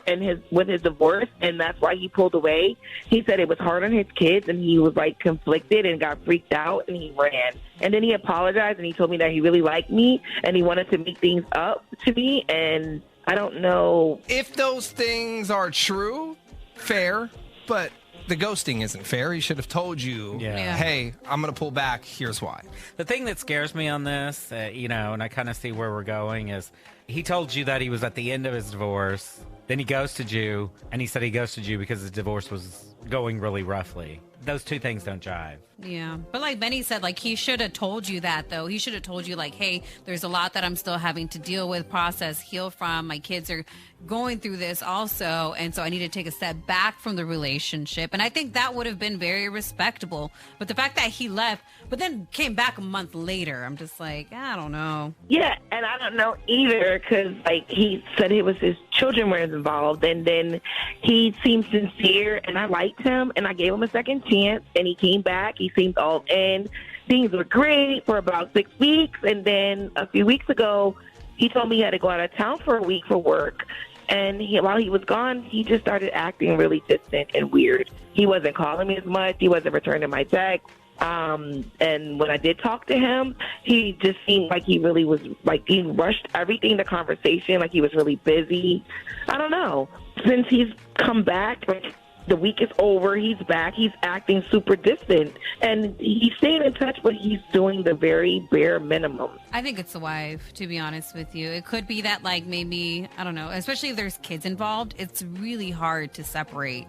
[SPEAKER 20] with his divorce, and that's why he pulled away. He said it was hard on his kids, and he was conflicted and got freaked out, and he ran. And then he apologized, and he told me that he really liked me, and he wanted to make things up to me, and I don't know.
[SPEAKER 1] If those things are true, fair, but the ghosting isn't fair. He should have told you, hey, I'm going to pull back. Here's why.
[SPEAKER 16] The thing that scares me on this, and I kind of see where we're going, is he told you that he was at the end of his divorce. Then he ghosted you, and he said he ghosted you because his divorce was going really roughly. Those two things don't jive.
[SPEAKER 13] Yeah. But like Benny said, he should have told you that, though. He should have told you, hey, there's a lot that I'm still having to deal with, process, heal from. My kids are going through this also, and so I need to take a step back from the relationship. And I think that would have been very respectable. But the fact that he left, but then came back a month later, I'm just I don't know.
[SPEAKER 20] Yeah, and I don't know either because, he said it was his children were involved, and then he seemed sincere, and I liked him, and I gave him a second chance, and he came back. He seemed all in. Things were great for about 6 weeks, and then a few weeks ago, he told me he had to go out of town for a week for work. And while he was gone, he just started acting really distant and weird. He wasn't calling me as much. He wasn't returning my texts. And when I did talk to him, he just seemed like he really was, he rushed everything, the conversation, he was really busy. I don't know. Since he's come back, the week is over, he's back, he's acting super distant. And he's staying in touch, but he's doing the very bare minimum.
[SPEAKER 13] I think it's the wife, to be honest with you. It could be that, maybe, I don't know, especially if there's kids involved, it's really hard to separate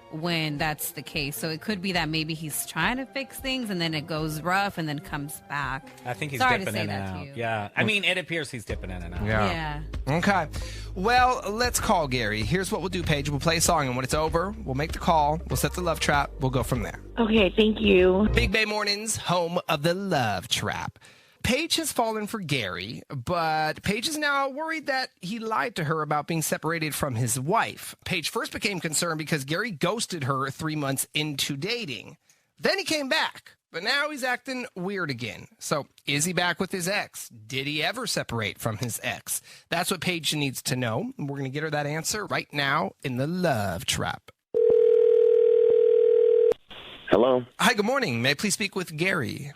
[SPEAKER 13] when that's the case. So it could be that maybe he's trying to fix things and then it goes rough and then comes back.
[SPEAKER 16] I think he's
[SPEAKER 13] Sorry
[SPEAKER 16] dipping
[SPEAKER 13] to say
[SPEAKER 16] in and
[SPEAKER 13] that to
[SPEAKER 16] out.
[SPEAKER 13] you.
[SPEAKER 16] Yeah. I mean, it appears he's dipping in and out.
[SPEAKER 13] Yeah.
[SPEAKER 1] Okay. Well, let's call Gary. Here's what we'll do, Paige. We'll play a song, and when it's over, we'll make the call. We'll set the love trap. We'll go from there.
[SPEAKER 20] Okay, thank you.
[SPEAKER 1] Big Bay Mornings, home of the love trap. Paige has fallen for Gary, but Paige is now worried that he lied to her about being separated from his wife. Paige first became concerned because Gary ghosted her 3 months into dating. Then he came back, but now he's acting weird again. So is he back with his ex? Did he ever separate from his ex? That's what Paige needs to know. We're going to get her that answer right now in the love trap.
[SPEAKER 21] Hello.
[SPEAKER 1] Hi, good morning. May I please speak with Gary?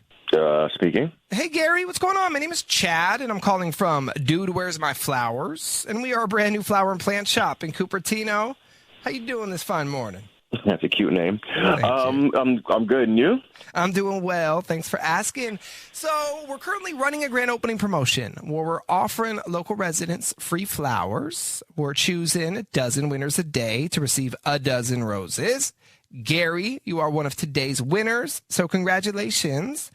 [SPEAKER 21] Speaking.
[SPEAKER 1] Hey, Gary, what's going on? My name is Chad, and I'm calling from Dude Where's My Flowers, and we are a brand new flower and plant shop in Cupertino. How you doing this fine morning?
[SPEAKER 21] That's a cute name.
[SPEAKER 1] Thank you.
[SPEAKER 21] I'm good, and you?
[SPEAKER 1] I'm doing well. Thanks for asking. So we're currently running a grand opening promotion where we're offering local residents free flowers. We're choosing a dozen winners a day to receive a dozen roses. Gary, you are one of today's winners, so congratulations.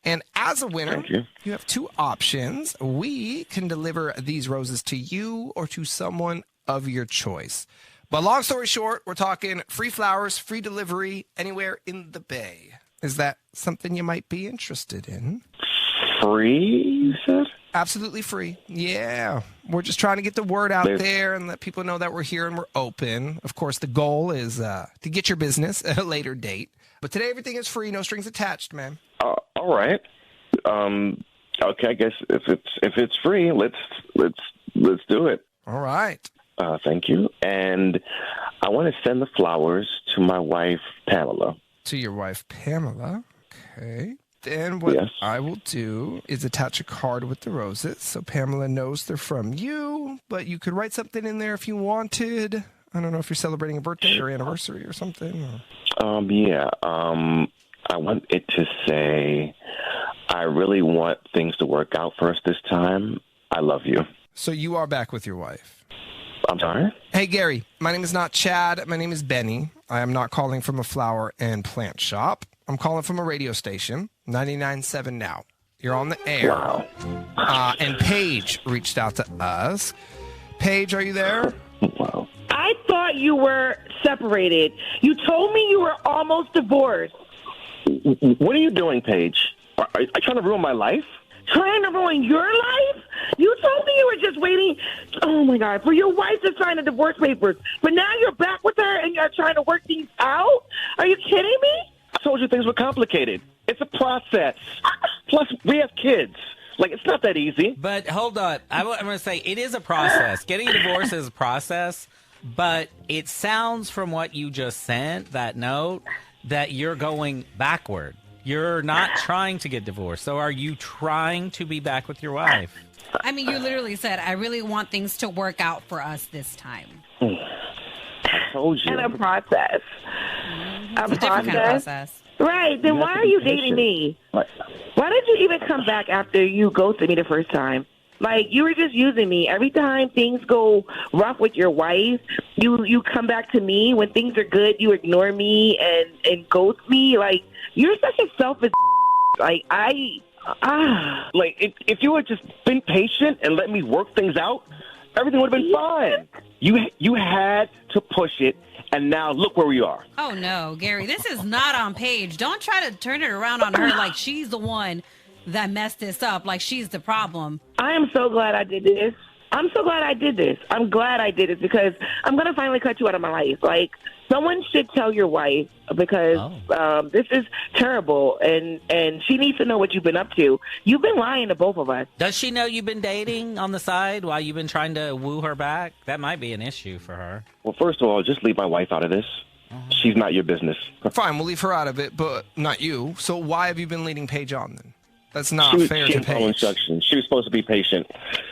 [SPEAKER 1] And as a winner, you have two options. We can deliver these roses to you or to someone of your choice. But long story short, we're talking free flowers, free delivery, anywhere in the Bay. Is that something you might be interested in?
[SPEAKER 21] Free, you said?
[SPEAKER 1] Absolutely free. Yeah. We're just trying to get the word out there and let people know that we're here and we're open. Of course, the goal is to get your business at a later date. But today, everything is free. No strings attached, man.
[SPEAKER 21] All right. Okay, I guess if it's free, let's do it.
[SPEAKER 1] All right.
[SPEAKER 21] Thank you. And I want to send the flowers to my wife, Pamela.
[SPEAKER 1] To your wife, Pamela. Okay. Then what I will do is attach a card with the roses so Pamela knows they're from you, but you could write something in there if you wanted. I don't know if you're celebrating a birthday or anniversary or something.
[SPEAKER 21] I want it to say, I really want things to work out for us this time. I love you.
[SPEAKER 1] So you are back with your wife.
[SPEAKER 21] I'm sorry?
[SPEAKER 1] Hey, Gary, my name is not Chad. My name is Benny. I am not calling from a flower and plant shop. I'm calling from a radio station, 99.7 Now. You're on the air.
[SPEAKER 21] Wow.
[SPEAKER 1] And Paige reached out to us. Paige, are you there?
[SPEAKER 21] Wow.
[SPEAKER 20] I thought you were separated. You told me you were almost divorced.
[SPEAKER 21] What are you doing, Paige? Are you trying to ruin my life?
[SPEAKER 20] Trying to ruin your life? You told me you were just waiting, oh my God, for your wife to sign the divorce papers. But now you're back with her and you're trying to work things out? Are you kidding me?
[SPEAKER 21] I told you things were complicated. It's a process. Plus, we have kids. Like, it's not that easy.
[SPEAKER 16] But hold on. I'm going to say it is a process. Getting a divorce is a process, but it sounds from what you just sent, that note, that you're going backward. You're not trying to get divorced. So are you trying to be back with your wife?
[SPEAKER 13] I mean, you literally said, I really want things to work out for us this time.
[SPEAKER 21] I told you.
[SPEAKER 20] And a process.
[SPEAKER 13] It's a different kind of process.
[SPEAKER 20] Right. Then why are you dating me?
[SPEAKER 21] What?
[SPEAKER 20] Why did you even come back after you ghosted me the first time? Like, you were just using me. Every time things go rough with your wife, you come back to me. When things are good, you ignore me and ghost me. Like, you're such a selfish. Like,
[SPEAKER 21] Like, if you had just been patient and let me work things out, everything would have been fine. You had to push it, and now look where we are.
[SPEAKER 13] Oh, no, Gary, this is not on Paige. Don't try to turn it around on her like she's the one that messed this up, like she's the problem.
[SPEAKER 20] I am so glad I did this. I'm so glad I did this. I'm glad I did it because I'm going to finally cut you out of my life. Like, someone should tell your wife because this is terrible, and she needs to know what you've been up to. You've been lying to both of us.
[SPEAKER 16] Does she know you've been dating on the side while you've been trying to woo her back? That might be an issue for her.
[SPEAKER 21] Well, first of all, just leave my wife out of this. She's not your business.
[SPEAKER 1] Fine, we'll leave her out of it, but not you. So why have you been leading Paige on then? That's not fair to Paige.
[SPEAKER 21] Instructions. She was supposed to be patient.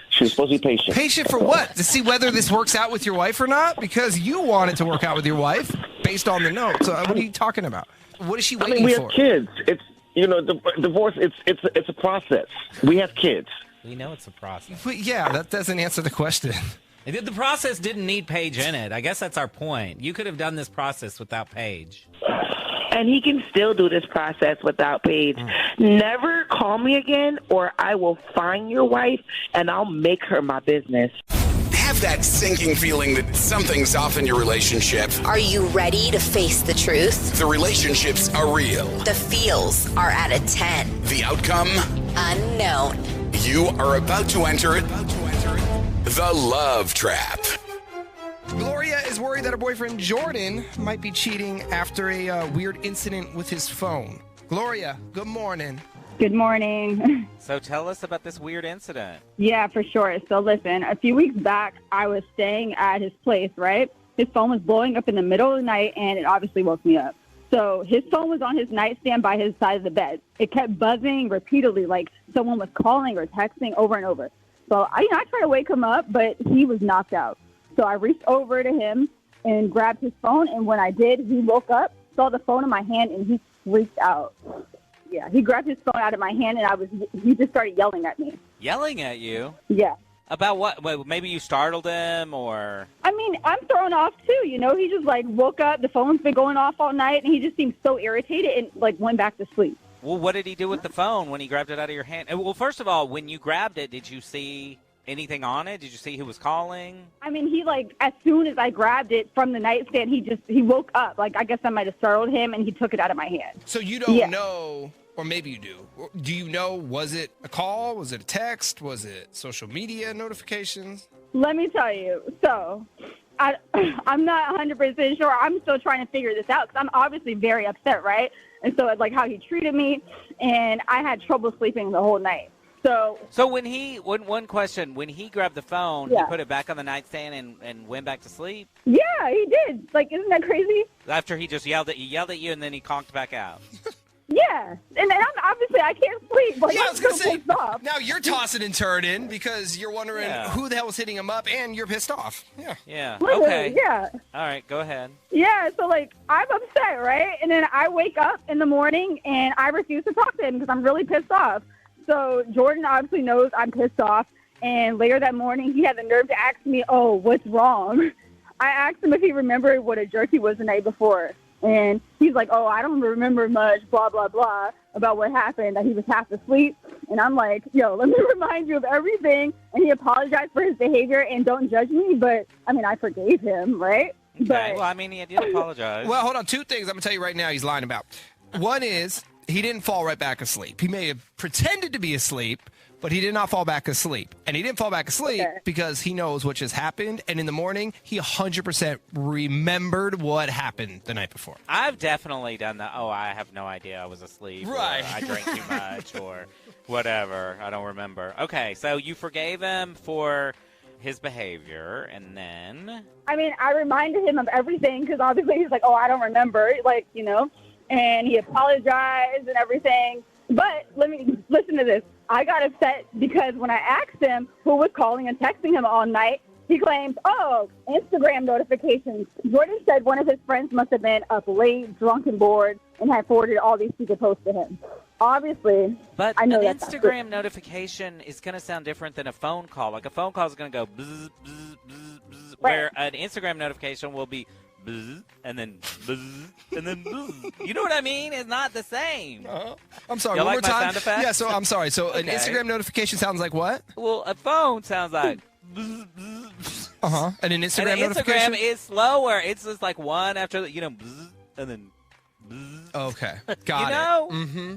[SPEAKER 21] She was supposed to be patient.
[SPEAKER 1] Patient for what? To see whether this works out with your wife or not? Because you want it to work out with your wife based on the note. So what are you talking about? What is she waiting
[SPEAKER 21] we
[SPEAKER 1] for?
[SPEAKER 21] have kids. It's, divorce, it's a process. We have kids.
[SPEAKER 16] We know it's a process.
[SPEAKER 1] But yeah, that doesn't answer the question.
[SPEAKER 16] The process didn't need Paige in it. I guess that's our point. You could have done this process without Paige.
[SPEAKER 20] And he can still do this process without Paige. Never call me again or I will find your wife and I'll make her my business.
[SPEAKER 6] Have that sinking feeling that something's off in your relationship.
[SPEAKER 7] Are you ready to face the truth?
[SPEAKER 6] The relationships are real.
[SPEAKER 7] The feels are at a 10.
[SPEAKER 6] The outcome?
[SPEAKER 7] Unknown.
[SPEAKER 6] You are about to enter it. The Love Trap.
[SPEAKER 1] Gloria is worried that her boyfriend Jordan might be cheating after a weird incident with his phone. Gloria, good morning.
[SPEAKER 5] Good morning.
[SPEAKER 3] So tell us about this weird incident.
[SPEAKER 5] Yeah, for sure. So listen, a few weeks back, I was staying at his place, right? His phone was blowing up in the middle of the night, and it obviously woke me up. So his phone was on his nightstand by his side of the bed. It kept buzzing repeatedly, like someone was calling or texting over and over. So I tried to wake him up, but he was knocked out. So I reached over to him and grabbed his phone, and when I did, he woke up, saw the phone in my hand, and he freaked out. Yeah, he grabbed his phone out of my hand, and he just started yelling at me.
[SPEAKER 3] Yelling at you?
[SPEAKER 5] Yeah.
[SPEAKER 3] About what? Well, maybe you startled him, or...
[SPEAKER 5] I mean, I'm thrown off, too, He just, woke up, the phone's been going off all night, and he just seemed so irritated and, went back to sleep.
[SPEAKER 3] Well, what did he do with the phone when he grabbed it out of your hand? Well, first of all, when you grabbed it, did you see anything on it? Did you see who was calling?
[SPEAKER 5] I mean, he like as soon as I grabbed it from the nightstand, he woke up. Like I guess I might have startled him, and he took it out of my hand.
[SPEAKER 1] So you don't know, or maybe you do. Do you know? Was it a call? Was it a text? Was it social media notifications?
[SPEAKER 5] Let me tell you. So I'm not 100% sure. I'm still trying to figure this out because I'm obviously very upset, right? And so it's like how he treated me, and I had trouble sleeping the whole night. So
[SPEAKER 3] when one question, when he grabbed the phone, he put it back on the nightstand and went back to sleep?
[SPEAKER 5] Yeah, he did. Like, isn't that crazy?
[SPEAKER 3] After he just yelled at you and then he conked back out.
[SPEAKER 5] Yeah, and I'm, obviously I can't sleep. Like,
[SPEAKER 1] Yeah, I
[SPEAKER 5] I'm
[SPEAKER 1] was going to
[SPEAKER 5] so
[SPEAKER 1] say,
[SPEAKER 5] pissed off.
[SPEAKER 1] now you're tossing and turning because you're wondering who the hell was hitting him up, and you're pissed off. Yeah.
[SPEAKER 3] Yeah.
[SPEAKER 5] Literally,
[SPEAKER 3] Okay.
[SPEAKER 5] yeah.
[SPEAKER 3] All right, go ahead.
[SPEAKER 5] Yeah, so, like, I'm upset, right? And then I wake up in the morning, and I refuse to talk to him because I'm really pissed off. So Jordan obviously knows I'm pissed off, and later that morning, he had the nerve to ask me, oh, what's wrong? I asked him if he remembered what a jerk he was the night before. And he's like, oh, I don't remember much, blah, blah, blah, about what happened, that he was half asleep. And I'm like, yo, let me remind you of everything. And he apologized for his behavior and don't judge me. But, I mean, I forgave him, right?
[SPEAKER 3] Okay.
[SPEAKER 5] But,
[SPEAKER 3] Well, I mean, he did apologize.
[SPEAKER 1] Well, hold on. Two things I'm going to tell you right now he's lying about. One is he didn't fall right back asleep. He may have pretended to be asleep, but he did not fall back asleep. And he didn't fall back asleep because he knows what just happened. And in the morning, he 100% remembered what happened the night before.
[SPEAKER 3] I've definitely done that. Oh, I have no idea I was asleep.
[SPEAKER 1] Right.
[SPEAKER 3] Or I drank too much or whatever. I don't remember. Okay, so you forgave him for his behavior, and then?
[SPEAKER 5] I mean, I reminded him of everything because obviously he's like, oh, I don't remember, like, you know. And he apologized and everything. But let me listen to this. I got upset because when I asked him who was calling and texting him all night, he claims, oh, Instagram notifications. Jordan said one of his friends must have been up late, drunk and bored, and had forwarded all these secret posts to him. Obviously,
[SPEAKER 3] but
[SPEAKER 5] I know
[SPEAKER 3] an
[SPEAKER 5] that's
[SPEAKER 3] Instagram notification is going to sound different than a phone call. Like a phone call is going to go bzz, bzz, bzz, bzz, where an Instagram notification will be bzz, and then bzz, and then bzz. You know what I mean? It's not the same.
[SPEAKER 1] I'm sorry,
[SPEAKER 3] Y'all
[SPEAKER 1] one
[SPEAKER 3] like
[SPEAKER 1] more
[SPEAKER 3] my
[SPEAKER 1] time.
[SPEAKER 3] sound effects?
[SPEAKER 1] Yeah, so I'm sorry. So an
[SPEAKER 3] Okay.
[SPEAKER 1] Instagram notification sounds like what?
[SPEAKER 3] Well, a phone sounds like bzz, bzz, bzz.
[SPEAKER 1] Uh-huh. And an Instagram
[SPEAKER 3] And an
[SPEAKER 1] notification?
[SPEAKER 3] Instagram is slower. It's just like one after, bzz, and then bzz.
[SPEAKER 1] Okay, got
[SPEAKER 3] You know?
[SPEAKER 1] it. Mm-hmm.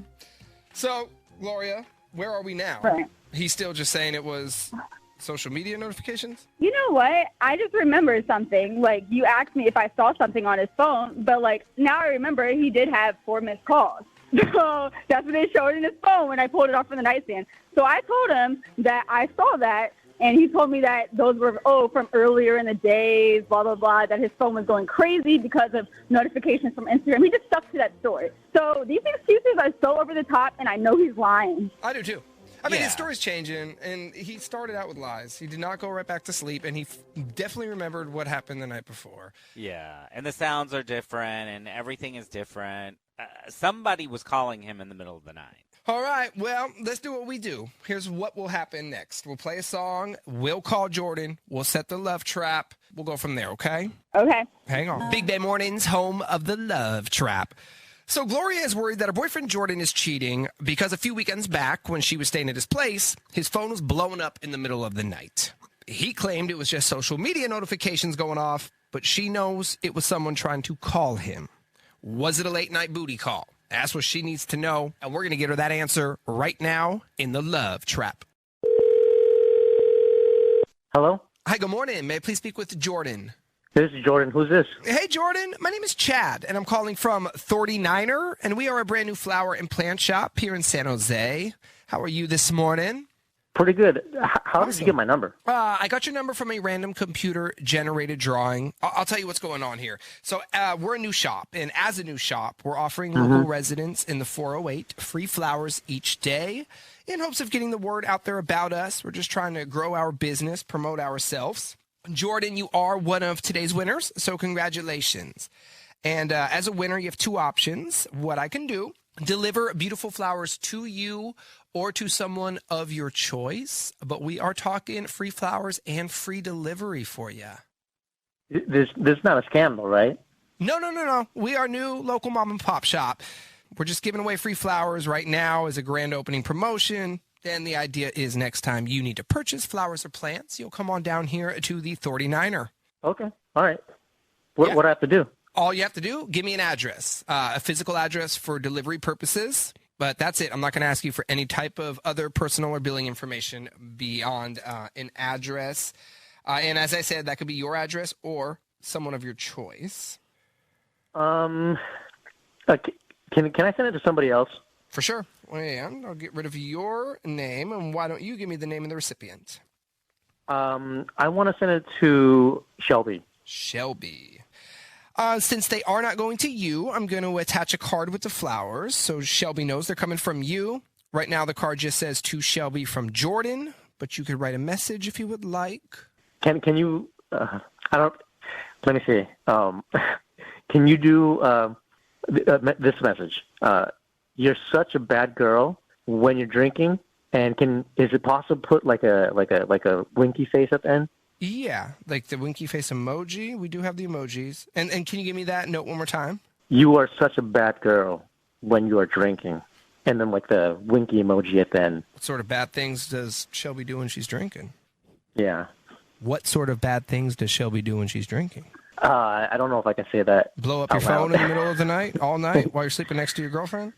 [SPEAKER 1] So, Gloria, where are we now?
[SPEAKER 5] Right.
[SPEAKER 1] He's still just saying it was social media notifications?
[SPEAKER 5] You know what? I just remembered something. Like, you asked me if I saw something on his phone, but, like, now I remember he did have 4 missed calls. So that's what it showed in his phone when I pulled it off from the nightstand. So I told him that I saw that, and he told me that those were, from earlier in the days, blah, blah, blah, that his phone was going crazy because of notifications from Instagram. He just stuck to that story. So these excuses are so over the top, and I know he's lying.
[SPEAKER 1] I do, too. I mean, his story's changing, and he started out with lies. He did not go right back to sleep, and he definitely remembered what happened the night before.
[SPEAKER 3] Yeah, and the sounds are different, and everything is different. Somebody was calling him in the middle of the night.
[SPEAKER 1] All right, well, let's do what we do. Here's what will happen next. We'll play a song. We'll call Jordan. We'll set the love trap. We'll go from there, okay?
[SPEAKER 5] Okay.
[SPEAKER 1] Hang on. Big Bay Mornings, home of the love trap. So Gloria is worried that her boyfriend Jordan is cheating because a few weekends back when she was staying at his place, his phone was blowing up in the middle of the night. He claimed it was just social media notifications going off, but she knows it was someone trying to call him. Was it a late night booty call? That's what she needs to know, and we're going to get her that answer right now in the love trap.
[SPEAKER 9] Hello?
[SPEAKER 1] Hi, good morning. May I please speak with Jordan?
[SPEAKER 9] This is Jordan. Who's this?
[SPEAKER 1] Hey, Jordan. My name is Chad, and I'm calling from 39er, and we are a brand new flower and plant shop here in San Jose. How are you this morning?
[SPEAKER 9] Pretty good. How did you get my number?
[SPEAKER 1] I got your number from a random computer-generated drawing. I'll tell you what's going on here. So we're a new shop, and as a new shop, we're offering local residents in the 408 free flowers each day in hopes of getting the word out there about us. We're just trying to grow our business, promote ourselves. Jordan, you are one of today's winners, so congratulations. And as a winner, you have 2 options. What I can do, deliver beautiful flowers to you or to someone of your choice, but we are talking free flowers and free delivery for you.
[SPEAKER 9] This is not a scandal, right?
[SPEAKER 1] No. We are new local mom and pop shop. We're just giving away free flowers right now as a grand opening promotion Then the idea is next time you need to purchase flowers or plants, you'll come on down here to the 39er.
[SPEAKER 9] Okay. All right. What do I have to do?
[SPEAKER 1] All you have to do, give me an address, a physical address for delivery purposes. But that's it. I'm not going to ask you for any type of other personal or billing information beyond an address. And as I said, that could be your address or someone of your choice.
[SPEAKER 9] Can I send it to somebody else?
[SPEAKER 1] For sure. And I'll get rid of your name. And why don't you give me the name of the recipient?
[SPEAKER 9] I want to send it to Shelby.
[SPEAKER 1] Shelby. Since they are not going to you, I'm going to attach a card with the flowers so Shelby knows they're coming from you. Right now, the card just says to Shelby from Jordan, but you could write a message if you would like.
[SPEAKER 9] Can you? Let me see. Can you do this message? You're such a bad girl when you're drinking, and is it possible to put like a winky face at the end?
[SPEAKER 1] Yeah, like the winky face emoji. We do have the emojis. And can you give me that note one more time?
[SPEAKER 9] You are such a bad girl when you are drinking. And then like the winky emoji at the end.
[SPEAKER 1] What sort of bad things does Shelby do when she's drinking?
[SPEAKER 9] Yeah.
[SPEAKER 1] What sort of bad things does Shelby do when she's drinking?
[SPEAKER 9] I don't know if I can say that.
[SPEAKER 1] Blow up your phone in the middle of the night, all night, while you're sleeping next to your girlfriend?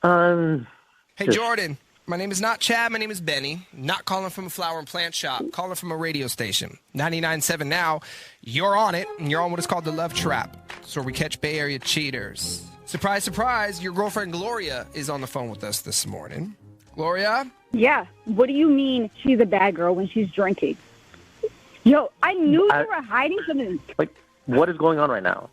[SPEAKER 1] Hey, Jordan. My name is not Chad. My name is Benny. Not calling from a flower and plant shop. Calling from a radio station. 99.7 now. You're on it, and you're on what is called the Love Trap. It's where we catch Bay Area cheaters. Surprise, surprise, your girlfriend Gloria is on the phone with us this morning. Gloria?
[SPEAKER 5] Yeah. What do you mean she's a bad girl when she's drinking? Yo, I knew you were hiding something.
[SPEAKER 9] Like, what is going on right now?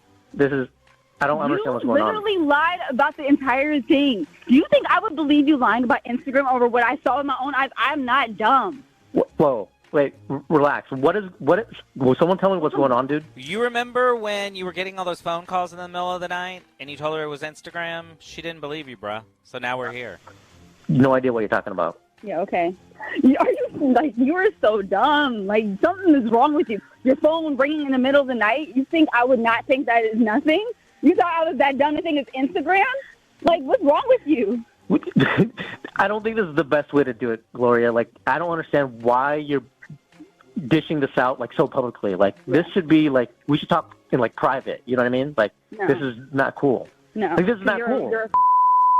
[SPEAKER 9] I don't understand what's going on.
[SPEAKER 5] You literally lied about the entire thing. Do you think I would believe you lying about Instagram over what I saw with my own eyes? I'm not dumb.
[SPEAKER 9] Whoa, wait, relax. Will someone tell me what's going on, dude?
[SPEAKER 3] You remember when you were getting all those phone calls in the middle of the night and you told her it was Instagram? She didn't believe you, bruh. So now we're here.
[SPEAKER 9] No idea what you're talking about.
[SPEAKER 5] Yeah, okay. You are so dumb. Like, something is wrong with you. Your phone ringing in the middle of the night. You think I would not think that is nothing? You thought I was that dumb to think it's Instagram? Like, what's wrong with you?
[SPEAKER 9] I don't think this is the best way to do it, Gloria. Like, I don't understand why you're dishing this out, like, so publicly. Like, this should be, like, we should talk in, like, private. You know what I mean? Like, This is not cool.
[SPEAKER 5] No.
[SPEAKER 9] Like, this is not cool.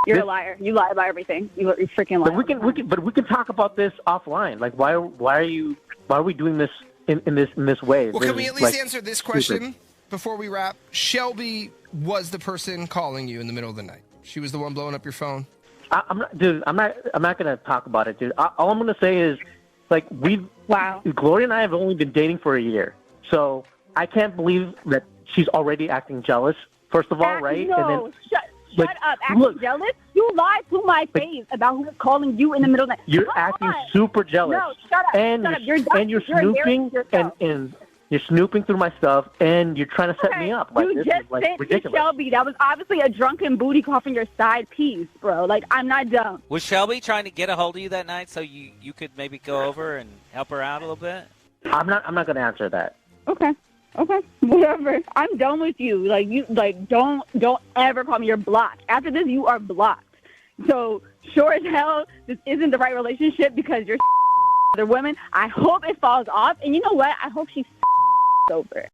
[SPEAKER 5] You're a liar. You lie about everything. You're freaking lying.
[SPEAKER 9] But we can talk about this offline. Like, why are we doing this in this way?
[SPEAKER 1] Well, can we at least answer this question before we wrap? Shelby was the person calling you in the middle of the night. She was the one blowing up your phone.
[SPEAKER 9] I'm not going to talk about it, dude. All I'm going to say is, like, Gloria and I have only been dating for a year, so I can't believe that she's already acting jealous. First of all, right?
[SPEAKER 5] No,
[SPEAKER 9] and then,
[SPEAKER 5] shut up. Acting jealous? You lied to my face about who's calling you in the middle of the night.
[SPEAKER 9] You're acting super jealous.
[SPEAKER 5] No, shut up.
[SPEAKER 9] And you're snooping and you're snooping through my stuff, and you're trying to set me up. Like,
[SPEAKER 5] you
[SPEAKER 9] this
[SPEAKER 5] just
[SPEAKER 9] is, like,
[SPEAKER 5] sent
[SPEAKER 9] ridiculous.
[SPEAKER 5] to Shelby. That was obviously a drunken booty call from your side piece, bro. Like, I'm not dumb.
[SPEAKER 3] Was Shelby trying to get a hold of you that night so you could maybe go over and help her out a little bit?
[SPEAKER 9] I'm not going to answer that.
[SPEAKER 5] Okay, whatever. I'm done with you. Don't ever call me. You're blocked. After this, you are blocked. So sure as hell, this isn't the right relationship because you're other women. I hope it falls off, and you know what? I hope she's over.